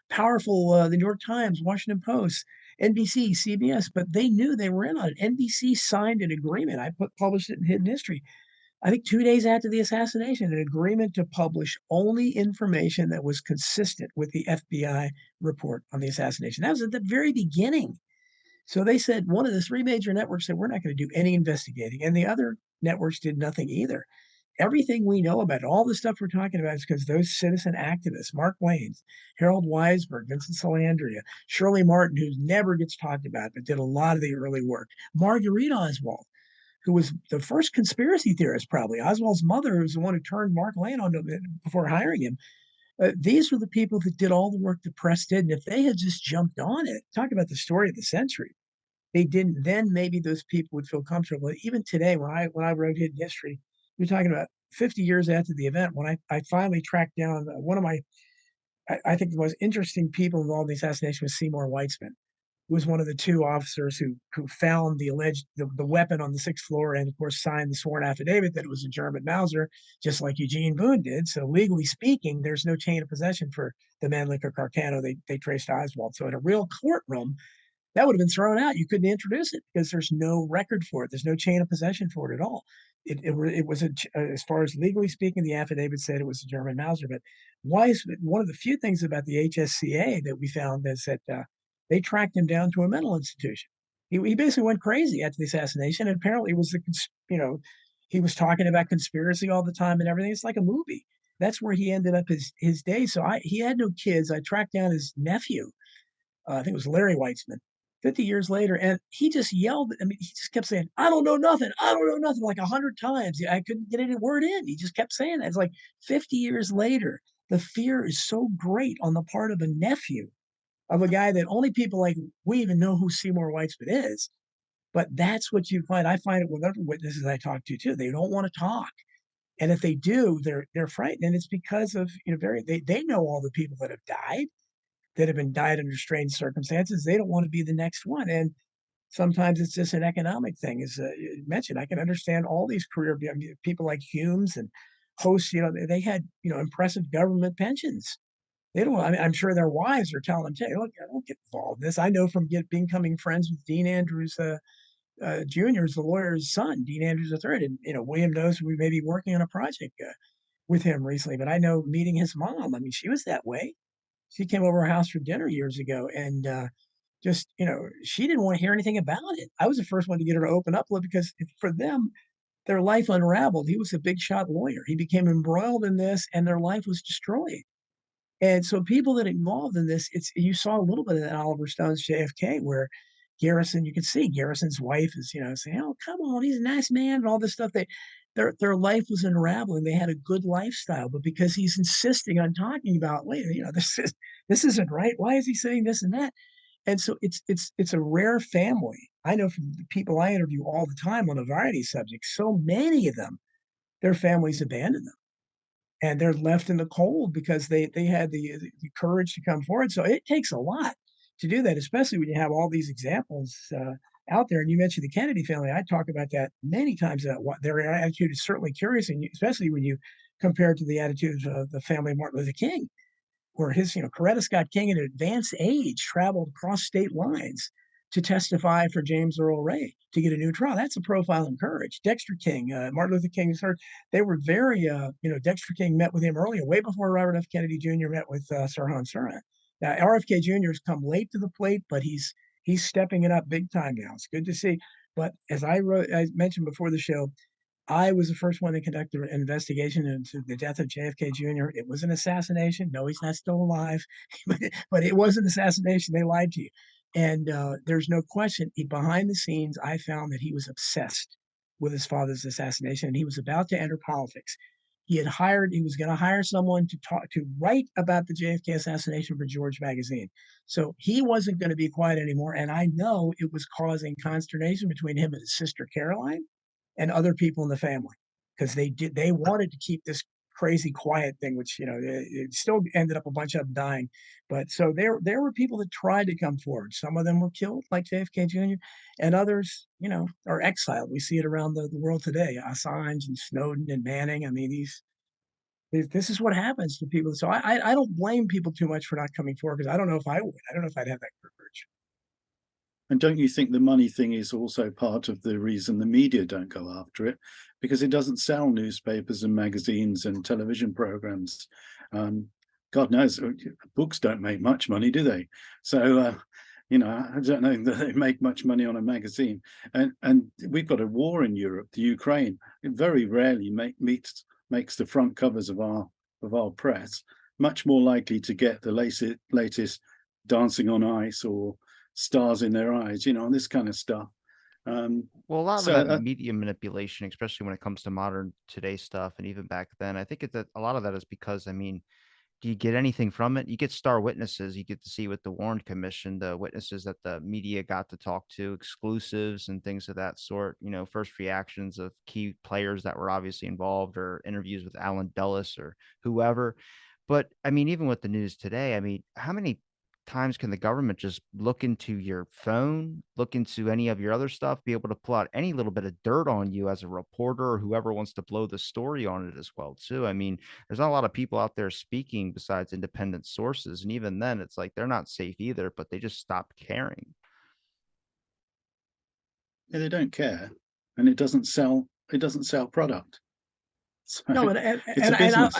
[SPEAKER 4] powerful, the New York Times, Washington Post, NBC, CBS, but they knew they were in on it. NBC signed an agreement. I published it in Hidden History. I think 2 days after the assassination, an agreement to publish only information that was consistent with the FBI report on the assassination. That was at the very beginning. So they said, one of the three major networks said, we're not going to do any investigating. And the other networks did nothing either. Everything we know about it, all the stuff we're talking about, is because those citizen activists, Mark Lanes, Harold Weisberg, Vincent Salandria, Shirley Martin, who never gets talked about, but did a lot of the early work, Marguerite Oswald, who was the first conspiracy theorist, probably. Oswald's mother, who was the one who turned Mark Lane on to before hiring him. These were the people that did all the work the press did. And if they had just jumped on it, talk about the story of the century, they didn't, then maybe those people would feel comfortable. Even today, when I wrote Hidden History, we're talking about 50 years after the event, when I finally tracked down one of I think the most interesting people involved in the assassination was Seymour Weitzman, who was one of the two officers who found the weapon on the 6th floor, and of course signed the sworn affidavit that it was a German Mauser, just like Eugene Boone did. So legally speaking, there's no chain of possession for the Mannlicher Carcano. They traced Oswald. So in a real courtroom, that would have been thrown out. You couldn't introduce it because there's no record for it. There's no chain of possession for it at all. It was as far as legally speaking, the affidavit said it was a German Mauser. But one of the few things about the HSCA that we found is that they tracked him down to a mental institution. He basically went crazy after the assassination, and apparently it was he was talking about conspiracy all the time and everything. It's like a movie. That's where he ended up his days. So he had no kids. I tracked down his nephew. I think it was Larry Weitzman, 50 years later. And he just yelled. I mean, he just kept saying, "I don't know nothing. I don't know nothing," like 100 times. I couldn't get any word in. He just kept saying that. It's like 50 years later, the fear is so great on the part of a nephew of a guy that only people like we even know who Seymour Weitzman is. But that's what you find. I find it with other witnesses I talk to too. They don't want to talk. And if they do, they're frightened. And it's because of, they know all the people that have died, that have been died under strange circumstances. They don't want to be the next one. And sometimes it's just an economic thing. As you mentioned, I can understand all these people like Humes and Host, they had, impressive government pensions. They don't, I'm sure their wives are telling them, "Hey, look, I don't get involved in this." I know from becoming friends with Dean Andrews Jr., is the lawyer's son, Dean Andrews III. And, William knows we may be working on a project with him recently, but I know meeting his mom, I mean, she was that way. She came over our house for dinner years ago, and just, she didn't want to hear anything about it. I was the first one to get her to open up a little, because for them, their life unraveled. He was a big shot lawyer. He became embroiled in this, and their life was destroyed. And so people that are involved in this, you saw a little bit of that in Oliver Stone's JFK, where Garrison, you could see Garrison's wife is, saying, "Oh, come on, he's a nice man," and all this stuff. Their life was unraveling. They had a good lifestyle, but because he's insisting on talking about, "Wait, this isn't right. Why is he saying this and that?" And so it's a rare family. I know from the people I interview all the time on a variety of subjects, so many of them, their families abandoned them, and they're left in the cold because they had the courage to come forward. So it takes a lot to do that, especially when you have all these examples out there. And you mentioned the Kennedy family. I talk about that many times. What their attitude is certainly curious, and especially when you compare it to the attitude of the family of Martin Luther King. where his, Coretta Scott King at an advanced age traveled across state lines to testify for James Earl Ray to get a new trial. That's a profile in courage. Dexter King, Martin Luther King's heard, they were very, Dexter King met with him earlier, way before Robert F. Kennedy Jr. met with Sirhan Sirhan. Now, RFK Jr. has come late to the plate, but he's stepping it up big time now. It's good to see. But as I mentioned before the show, I was the first one to conduct an investigation into the death of JFK Jr. It was an assassination. No, he's not still alive, but it was an assassination. They lied to you. And there's no question, behind the scenes, I found that he was obsessed with his father's assassination, and he was about to enter politics. He was going to hire someone to write about the JFK assassination for George magazine. So he wasn't going to be quiet anymore. And I know it was causing consternation between him and his sister Caroline and other people in the family, because they wanted to keep this crazy quiet thing, which it still ended up a bunch of them dying. But so there were people that tried to come forward. Some of them were killed, like JFK Jr., and others are exiled. We see it around the world today. Assange and Snowden and Manning. I mean, this is what happens to people. So I don't blame people too much for not coming forward, because I don't know if I would. I don't know if I'd have that courage.
[SPEAKER 3] And don't you think the money thing is also part of the reason the media don't go after it? Because it doesn't sell newspapers and magazines and television programs. God knows, books don't make much money, do they? So, I don't know that they make much money on a magazine. And we've got a war in Europe, the Ukraine. It very rarely makes the front covers of our press. Much more likely to get the latest Dancing on Ice or Stars in Their Eyes, and this kind of stuff.
[SPEAKER 2] Well, a lot of that media manipulation, especially when it comes to modern today stuff, and even back then, I think that a lot of that is because, do you get anything from it? You get star witnesses. You get to see with the Warren Commission, the witnesses that the media got to talk to, exclusives and things of that sort, first reactions of key players that were obviously involved, or interviews with Alan Dulles or whoever. But even with the news today, how many times can the government just look into your phone, look into any of your other stuff, be able to pull out any little bit of dirt on you as a reporter or whoever wants to blow the story on it as well, too? There's not a lot of people out there speaking besides independent sources. And even then, it's like they're not safe either, but they just stopped caring.
[SPEAKER 3] Yeah, they don't care. And it doesn't sell product. So
[SPEAKER 4] No,
[SPEAKER 3] it's a business.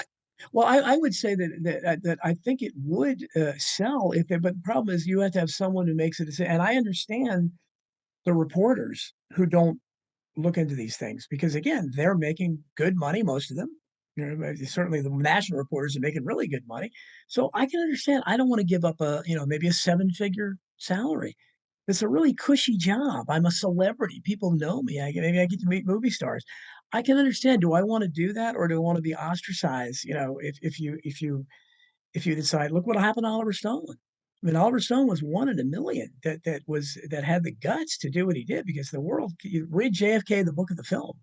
[SPEAKER 4] I would say that I think it would sell but the problem is you have to have someone who makes a decision. And I understand the reporters who don't look into these things, because again, they're making good money, most of them. Certainly the national reporters are making really good money. So I can understand. I don't want to give up maybe a 7-figure salary. It's a really cushy job. I'm a celebrity. People know me. Maybe I get to meet movie stars. I can understand. Do I want to do that, or do I want to be ostracized? If you decide, look what happened to Oliver Stone. Oliver Stone was one in a million that had the guts to do what he did, because the world. You read JFK, the book of the film.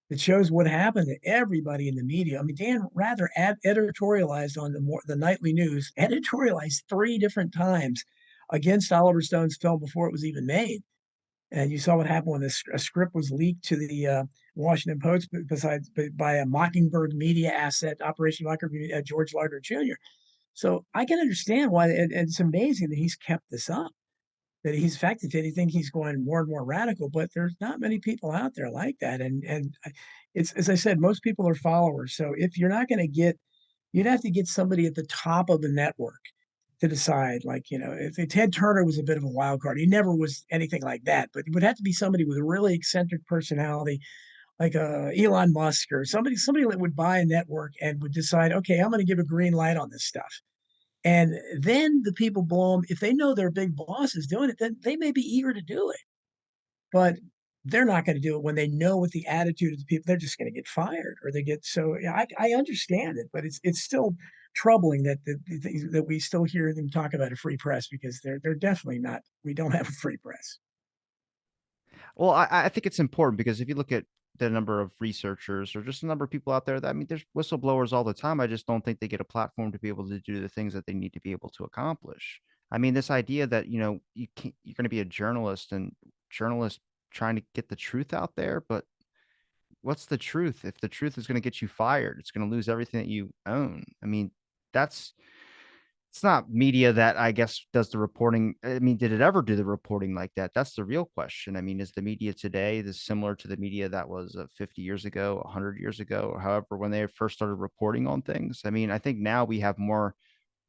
[SPEAKER 4] It shows what happened to everybody in the media. Dan Rather editorialized on the nightly news, editorialized 3 different times against Oliver Stone's film before it was even made. And you saw what happened when a script was leaked to the Washington Post, by a Mockingbird media asset, Operation Mockingbird, George Larder Jr. So I can understand why, and it's amazing that he's kept this up. That he's, in fact, if anything, he's going more and more radical. But there's not many people out there like that. And it's, as I said, most people are followers. So if you're not going to you'd have to get somebody at the top of the network to decide. Like, if Ted Turner was a bit of a wild card, he never was anything like that. But it would have to be somebody with a really eccentric personality, like Elon Musk, or somebody that would buy a network and would decide, okay, I'm going to give a green light on this stuff. And then the people below them, if they know their big boss is doing it, then they may be eager to do it. But they're not going to do it when they know what the attitude of the people. They're just going to get fired, or they get so. Yeah, I understand it, but it's still troubling that we still hear them talk about a free press, because they're definitely not. We don't have a free press.
[SPEAKER 2] Well, I think it's important, because if you look at the number of researchers or just the number of people out there, there's whistleblowers all the time. I just don't think they get a platform to be able to do the things that they need to be able to accomplish. This idea that, you're going to be a journalist, and journalists trying to get the truth out there, but what's the truth? If the truth is going to get you fired, it's going to lose everything that you own. That's it's not media that I guess does the reporting. I mean, did it ever do the reporting like that? That's the real question. I mean, is the media today similar to the media that was 50 years ago, 100 years ago, or however, when they first started reporting on things? I mean, I think now we have more,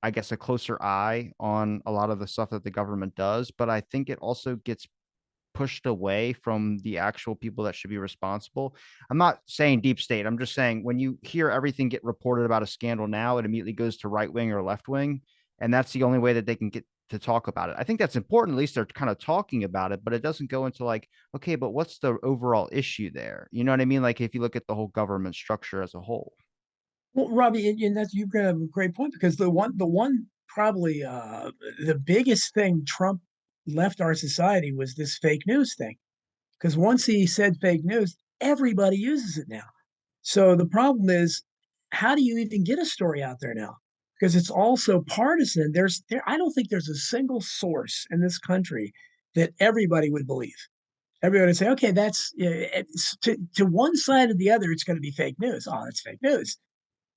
[SPEAKER 2] I guess, a closer eye on a lot of the stuff that the government does, but I think it also gets pushed away from the actual people that should be responsible. I'm not saying deep state. I'm just saying when you hear everything get reported about a scandal now, it immediately goes to right wing or left wing. And that's the only way that they can get to talk about it. I think that's important. At least they're kind of talking about it, but it doesn't go into like, okay, but what's the overall issue there? You know what I mean? Like if you look at the whole government structure as a whole.
[SPEAKER 4] Well, Robbie, and that's you've got a great point because the one probably the biggest thing Trump left our society was this fake news thing. Because once he said fake news, everybody uses it now. So the problem is, how do you even get a story out there now? Because it's also partisan. I don't think there's a single source in this country that everybody would believe. Everybody would say, okay, that's to one side or the other, it's going to be fake news. Oh, that's fake news.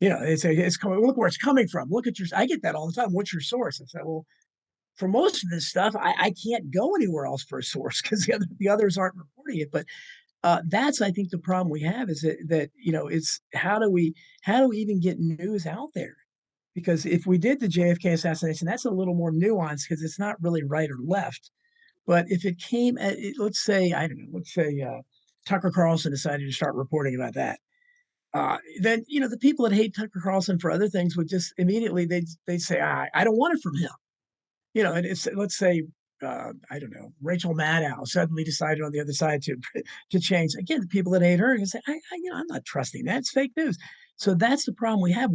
[SPEAKER 4] It's coming. Look where it's coming from. Look at your. I get that all the time. What's your source? I said, well, for most of this stuff, I can't go anywhere else for a source because the others aren't reporting it. But that's I think the problem we have is that it's how do we even get news out there? Because if we did the JFK assassination, that's a little more nuanced because it's not really right or left. But if it came at, let's say, I don't know, let's say Tucker Carlson decided to start reporting about that. Then the people that hate Tucker Carlson for other things would just immediately they'd say I don't want it from him. And it's let's say I don't know, Rachel Maddow suddenly decided on the other side to change. Again, the people that hate her and say, I'm not trusting that. It's fake news. So that's the problem we have.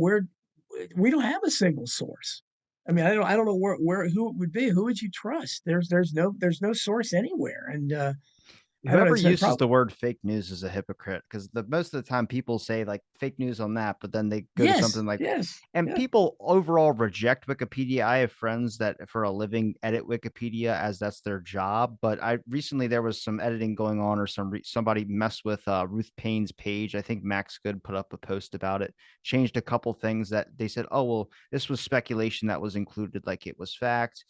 [SPEAKER 4] We don't have a single source. I mean, I don't know who it would be. Who would you trust? There's no source anywhere. And I don't know.
[SPEAKER 2] Whoever
[SPEAKER 4] It's a
[SPEAKER 2] uses the
[SPEAKER 4] problem.
[SPEAKER 2] word fake news is a hypocrite because the most of the time people say like fake news on that, but then they go to
[SPEAKER 4] Yes,
[SPEAKER 2] something like,
[SPEAKER 4] yes,
[SPEAKER 2] and
[SPEAKER 4] yeah.
[SPEAKER 2] people overall reject Wikipedia. I have friends that for a living edit Wikipedia as that's their job. But I recently there was some editing going on, or somebody messed with Ruth Payne's page. I think Max Good put up a post about it, changed a couple things that they said, oh well, this was speculation that was included, like it was fact.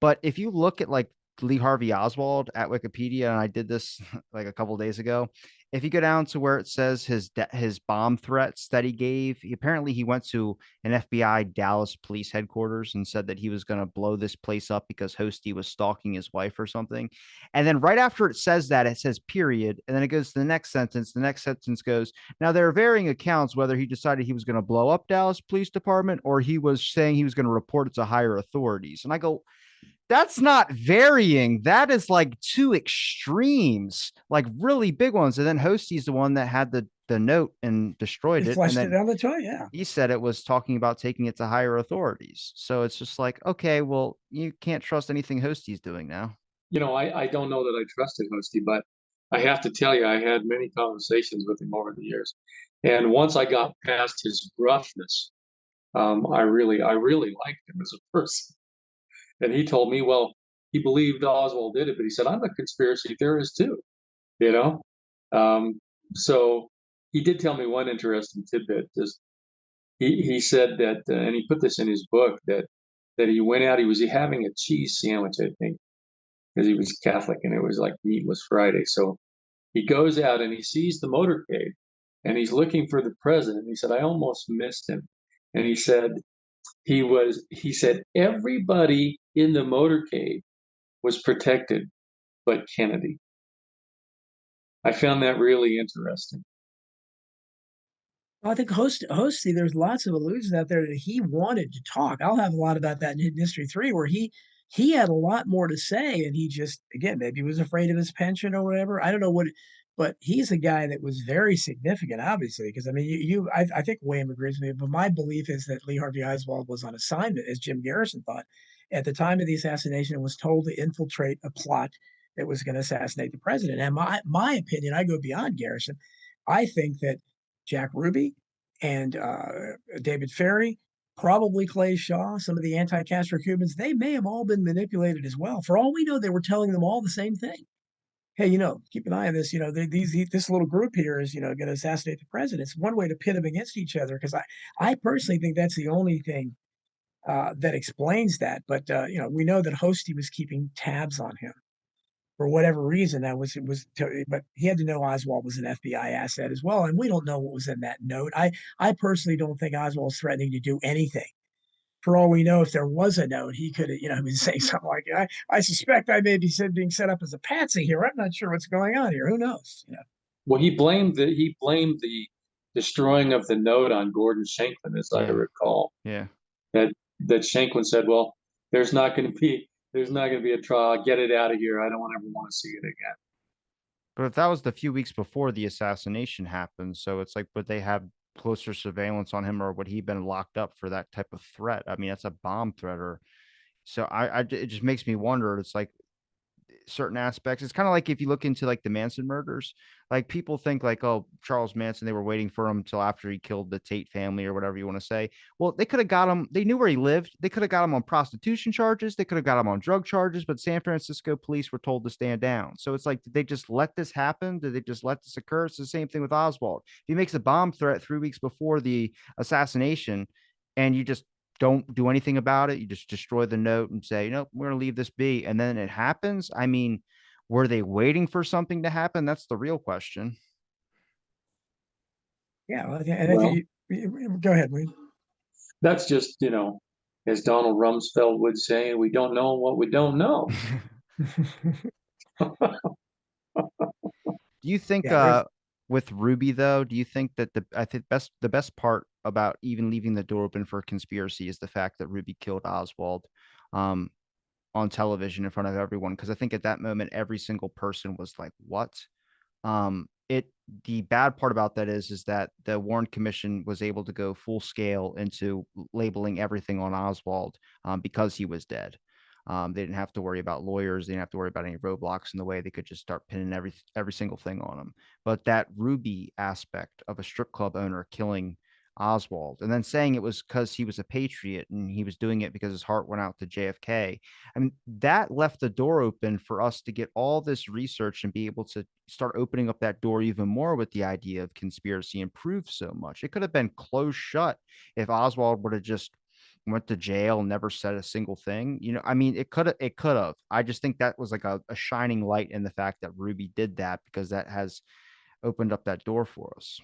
[SPEAKER 2] But if you look at like Lee Harvey Oswald at Wikipedia, and I did this like a couple days ago. If you go down to where it says his bomb threats that he gave, apparently he went to an FBI Dallas police headquarters and said that he was going to blow this place up because Hosty was stalking his wife or something. And then right after it says that, it says period, and then it goes to the next sentence. The next sentence goes, now there are varying accounts whether he decided he was going to blow up Dallas Police Department or he was saying he was going to report it to higher authorities. And I go, that's not varying. That is like two extremes, like really big ones. And then Hosty's the one that had the note and
[SPEAKER 4] They
[SPEAKER 2] destroyed it. And
[SPEAKER 4] flushed it
[SPEAKER 2] then
[SPEAKER 4] down the toilet. Yeah.
[SPEAKER 2] he said it was talking about taking it to higher authorities. So it's just like, okay, well, you can't trust anything Hosty's doing now.
[SPEAKER 5] I don't know that I trusted Hosty, but I have to tell you, I had many conversations with him over the years. And once I got past his gruffness, I really liked him as a person. And he told me, well, he believed Oswald did it, but he said, I'm a conspiracy theorist too, you know? So he did tell me one interesting tidbit. Just he said that, and he put this in his book, that he went out, he was having a cheese sandwich, I think, because he was Catholic and it was like Meatless Friday. So he goes out and he sees the motorcade and he's looking for the president. He said, I almost missed him. And he said, he said, everybody in the motorcade was protected but Kennedy. I found that really interesting.
[SPEAKER 4] I think Hosty, there's lots of allusions out there that he wanted to talk. I'll have a lot about that in Hidden History 3, where he had a lot more to say, and he just, again, maybe he was afraid of his pension or whatever. I don't know what, but he's a guy that was very significant, obviously, because I mean, I think William agrees with me, but my belief is that Lee Harvey Oswald was on assignment, as Jim Garrison thought, at the time of the assassination, and was told to infiltrate a plot that was going to assassinate the president. And my opinion, I go beyond Garrison. I think that Jack Ruby and David Ferry, probably Clay Shaw, some of the anti-Castro Cubans, they may have all been manipulated as well. For all we know, they were telling them all the same thing. Hey, keep an eye on this. This little group here is, going to assassinate the president. It's one way to pit them against each other, because I personally think that's the only thing that explains that. But we know that Hosty was keeping tabs on him for whatever reason. But he had to know Oswald was an FBI asset as well, and we don't know what was in that note. I personally don't think Oswald was threatening to do anything. For all we know, if there was a note, he could have, been saying something like, I suspect I may be being set up as a patsy here. I'm not sure what's going on here. Who knows?
[SPEAKER 5] Well, he blamed the destroying of the note on Gordon Shanklin, as I recall.
[SPEAKER 2] Yeah.
[SPEAKER 5] That Shanklin said, "Well, there's not going to be a trial. Get it out of here. I don't ever want to see it again."
[SPEAKER 2] But if that was the few weeks before the assassination happened, so it's like, would they have closer surveillance on him, or would he have been locked up for that type of threat? I mean, that's a bomb threat, or so it just makes me wonder. It's like certain aspects. It's kind of like if you look into like the Manson murders, like people think like, oh, Charles Manson, they were waiting for him until after he killed the Tate family or whatever you want to say. Well, they could have got him. They knew where he lived. They could have got him on prostitution charges. They could have got him on drug charges, but San Francisco police were told to stand down. So it's like, did they just let this happen? Did they just let this occur? It's the same thing with Oswald. If he makes a bomb threat 3 weeks before the assassination and you just don't do anything about it, you just destroy the note and say, we're going to leave this be. And then it happens. I mean, were they waiting for something to happen? That's the real question.
[SPEAKER 4] Yeah. And go ahead, Reed.
[SPEAKER 5] That's just, as Donald Rumsfeld would say, we don't know what we don't know.
[SPEAKER 2] Do you think with Ruby though, do you think that the best part about even leaving the door open for a conspiracy is the fact that Ruby killed Oswald on television in front of everyone? Because I think at that moment every single person was like, what? The bad part about that is that the Warren Commission was able to go full scale into labeling everything on Oswald because he was dead. They didn't have to worry about lawyers. They didn't have to worry about any roadblocks in the way. They could just start pinning every single thing on him. But that Ruby aspect of a strip club owner killing Oswald and then saying it was because he was a patriot and he was doing it because his heart went out to JFK. I mean, that left the door open for us to get all this research and be able to start opening up that door even more with the idea of conspiracy and prove so much. It could have been closed shut if Oswald would have just went to jail, never said a single thing. I mean, it could have. I just think that was like a shining light in the fact that Ruby did that, because that has opened up that door for us.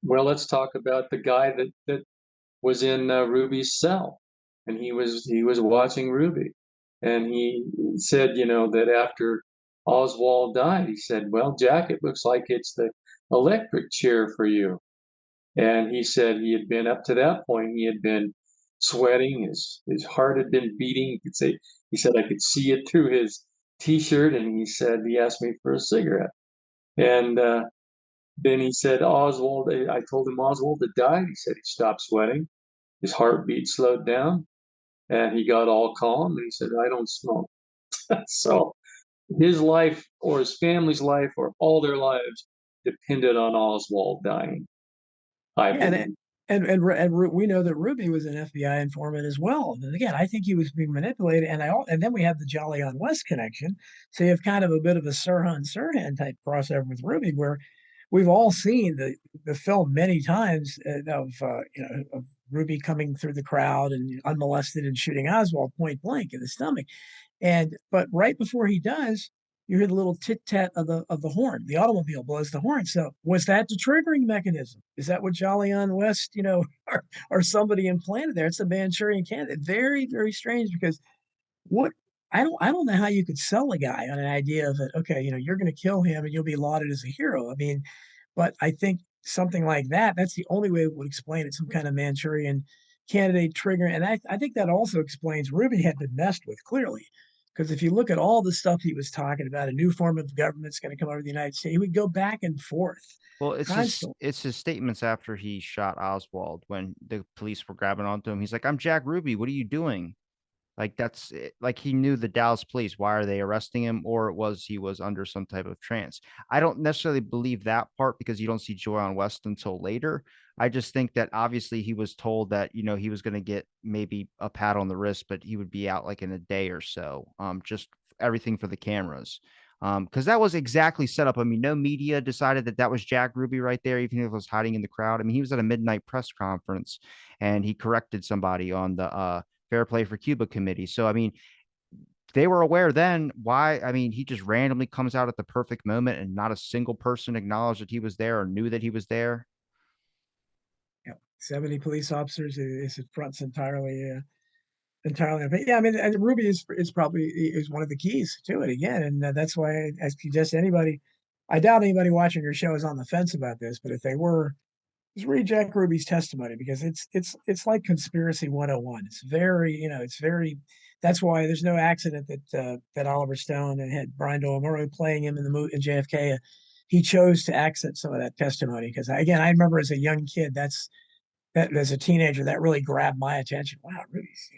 [SPEAKER 5] Well, let's talk about the guy that was in Ruby's cell, and he was watching Ruby, and he said, that after Oswald died, he said, "Well, Jack, it looks like it's the electric chair for you." And he said he had been, up to that point, he had been sweating, his heart had been beating. He said, I could see it through his T-shirt, and he said he asked me for a cigarette. And then he said, Oswald, I told him Oswald had died. He said he stopped sweating, his heartbeat slowed down, and he got all calm, and he said, I don't smoke. So his life, or his family's life, or all their lives depended on Oswald dying.
[SPEAKER 4] And we know that Ruby was an FBI informant as well. And again, I think he was being manipulated. And then we have the Jolly on West connection. So you have kind of a bit of a Sirhan type crossover with Ruby, where we've all seen the film many times of Ruby coming through the crowd and unmolested and shooting Oswald point blank in the stomach. But right before he does, you hear the little tit-tat of the horn. The automobile blows the horn. So was that the triggering mechanism? Is that what Jolly on West, or somebody implanted there? It's a Manchurian candidate. Very, very strange, because I don't know how you could sell a guy on an idea of it. Okay, you're going to kill him and you'll be lauded as a hero. I mean, but I think something like that's the only way it would explain it, some kind of Manchurian candidate trigger. And I think that also explains Ruby had been messed with, clearly. Because if you look at all the stuff he was talking about, a new form of government's going to come over the United States, he would go back and forth.
[SPEAKER 2] Well, it's his statements after he shot Oswald when the police were grabbing onto him. He's like, I'm Jack Ruby. What are you doing? Like, that's like he knew the Dallas police. Why are they arresting him? Or he was under some type of trance. I don't necessarily believe that part, because you don't see Joy on West until later. I just think that obviously he was told that, he was going to get maybe a pat on the wrist, but he would be out like in a day or so. Just everything for the cameras. Because that was exactly set up. I mean, no media decided that was Jack Ruby right there, even if it was hiding in the crowd. I mean, he was at a midnight press conference and he corrected somebody on the Fair Play for Cuba committee. So, I mean, they were aware then. Why? I mean, he just randomly comes out at the perfect moment and not a single person acknowledged that he was there or knew that he was there.
[SPEAKER 4] Yeah, 70 police officers is fronts entirely. But yeah, I mean, and Ruby is probably is one of the keys to it again, and that's why I suggest anybody. I doubt anybody watching your show is on the fence about this, but if they were, just read Jack Ruby's testimony, because it's like conspiracy 101. It's very, it's very. That's why there's no accident that Oliver Stone and had Brian Doyle Murray playing him in the movie in JFK. He chose to accent some of that testimony because, again, I remember as a young kid, that as a teenager, that really grabbed my attention. Wow, Ruby's,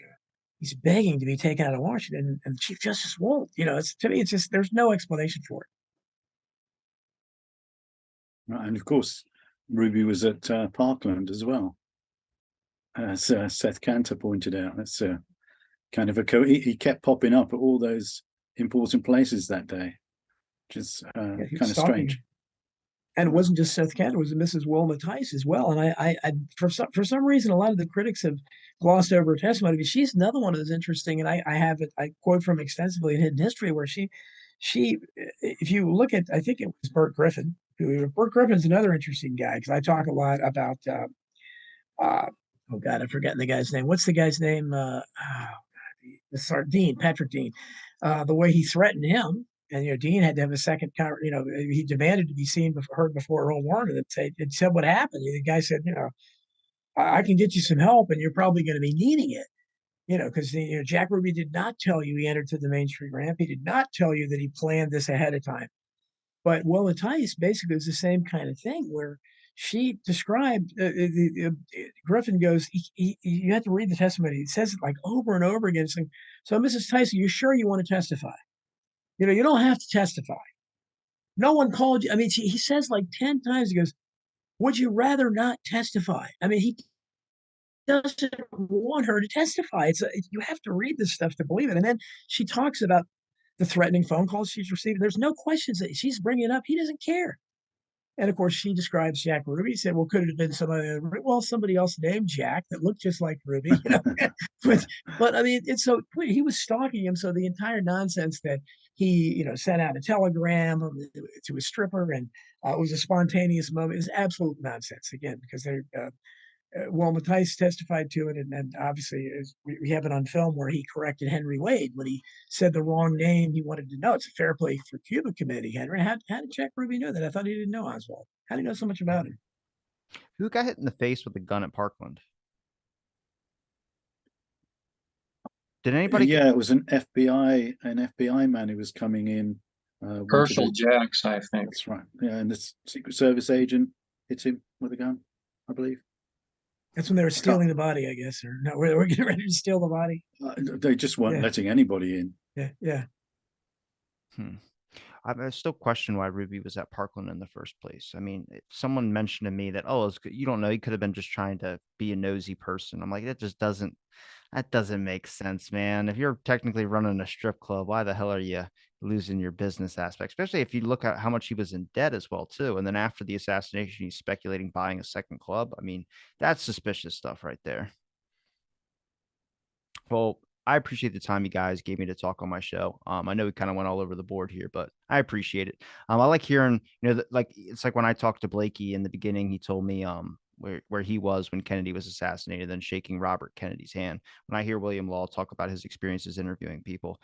[SPEAKER 4] he's begging to be taken out of Washington, and the Chief Justice won't. It's, to me, it's just, there's no explanation for it.
[SPEAKER 3] And of course, Ruby was at Parkland as well, as Seth Cantor pointed out. That's kind of he kept popping up at all those important places that day, which is kind of strange.
[SPEAKER 4] And it wasn't just Seth Cantor; it was Mrs. Wilma Tice as well. And I for some reason, a lot of the critics have glossed over her testimony, but she's another one of those interesting. And I quote from extensively in Hidden History, where she, if you look at, I think it was Bert Griffin. Bert Griffin's another interesting guy, because I talk a lot about. Oh God, I'm forgetting the guy's name. What's the guy's name? Dean, Patrick Dean. The way he threatened him. And Dean had to have a second. He demanded to be heard before Earl Warren, and said what happened. The guy said, I can get you some help, and you're probably going to be needing it. Because Jack Ruby did not tell you he entered through the Main Street ramp. He did not tell you that he planned this ahead of time. But Wilma Tice basically was the same kind of thing, where she described. Griffin goes, you have to read the testimony. He says it like over and over again. Saying, so, Mrs. Tice, are you sure you want to testify? You don't have to testify. No one called you. I mean, he says like 10 times, he goes, would you rather not testify? I mean, he doesn't want her to testify. You have to read this stuff to believe it. And then she talks about the threatening phone calls she's received. There's no questions that she's bringing up. He doesn't care. And of course, she describes Jack Ruby. He said, well, could it have been somebody else named Jack that looked just like Ruby? But I mean, it's so clear. He was stalking him. So the entire nonsense that he, sent out a telegram to a stripper and it was a spontaneous moment is absolute nonsense, again, because they're, Wilma Tice testified to it, and obviously we have it on film where he corrected Henry Wade when he said the wrong name. He wanted to know. It's a Fair Play for Cuba committee. Henry, how did Jack Ruby know that? I thought he didn't know Oswald. How do you know so much about him?
[SPEAKER 2] Who got hit in the face with a gun at Parkland? Did anybody?
[SPEAKER 3] Yeah, it was an FBI man who was coming in.
[SPEAKER 5] Herschel Jacks, I think.
[SPEAKER 3] That's right. Yeah, and the Secret Service agent hit him with a gun, I believe.
[SPEAKER 4] That's when they were stealing the body, I guess. Or no, we're getting ready to steal the body.
[SPEAKER 3] They just weren't letting anybody in.
[SPEAKER 4] Yeah.
[SPEAKER 2] I still question why Ruby was at Parkland in the first place. I mean, someone mentioned to me that, you don't know, he could have been just trying to be a nosy person. I'm like, that doesn't make sense, man. If you're technically running a strip club, why the hell are you losing your business aspect? Especially if you look at how much he was in debt as well, too. And then after the assassination, he's speculating buying a second club. I mean, that's suspicious stuff right there. Well, I appreciate the time you guys gave me to talk on my show. I know we kind of went all over the board here, but I appreciate it. I like hearing, it's like when I talked to Blakey in the beginning, he told me where he was when Kennedy was assassinated, then shaking Robert Kennedy's hand. When I hear William Law talk about his experiences interviewing people,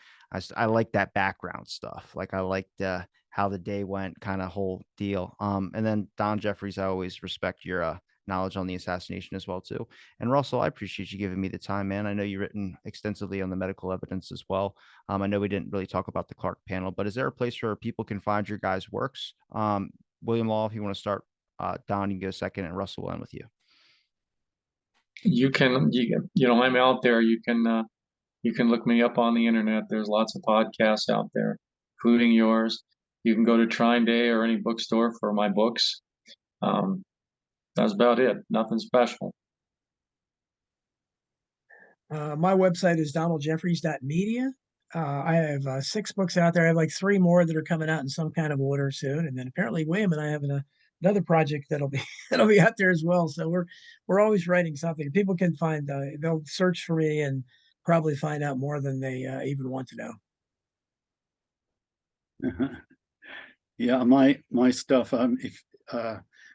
[SPEAKER 2] I like that background stuff. Like I liked how the day went, kind of whole deal. And then Don Jeffries, I always respect your knowledge on the assassination as well too. And Russell, I appreciate you giving me the time, man. I know you've written extensively on the medical evidence as well. I know we didn't really talk about the Clark panel, but is there a place where people can find your guys' works? William Law, if you want to start, Don, you can go second, and Russell will end with you.
[SPEAKER 5] I'm out there. You can look me up on the internet. There's lots of podcasts out there, including yours. You can go to Trine Day or any bookstore for my books. That's about it. Nothing special.
[SPEAKER 4] My website is donaldjeffries.media. I have 6 books out there. I have like 3 more that are coming out in some kind of order soon. And then apparently William and I have another project that'll be out there as well. So we're always writing something. People can find, they'll search for me and probably find out more than they even want to know.
[SPEAKER 3] Yeah, my stuff.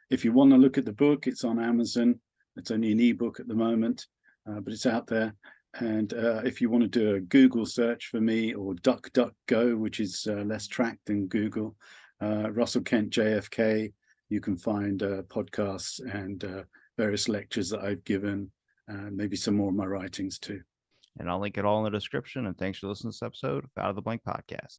[SPEAKER 3] If you want to look at the book, it's on Amazon. It's only an ebook at the moment, but it's out there. And if you want to do a Google search for me, or DuckDuckGo, which is less tracked than Google, Russell Kent JFK, you can find podcasts and various lectures that I've given, maybe some more of my writings too.
[SPEAKER 2] And I'll link it all in the description. And thanks for listening to this episode of Out of the Blank Podcast.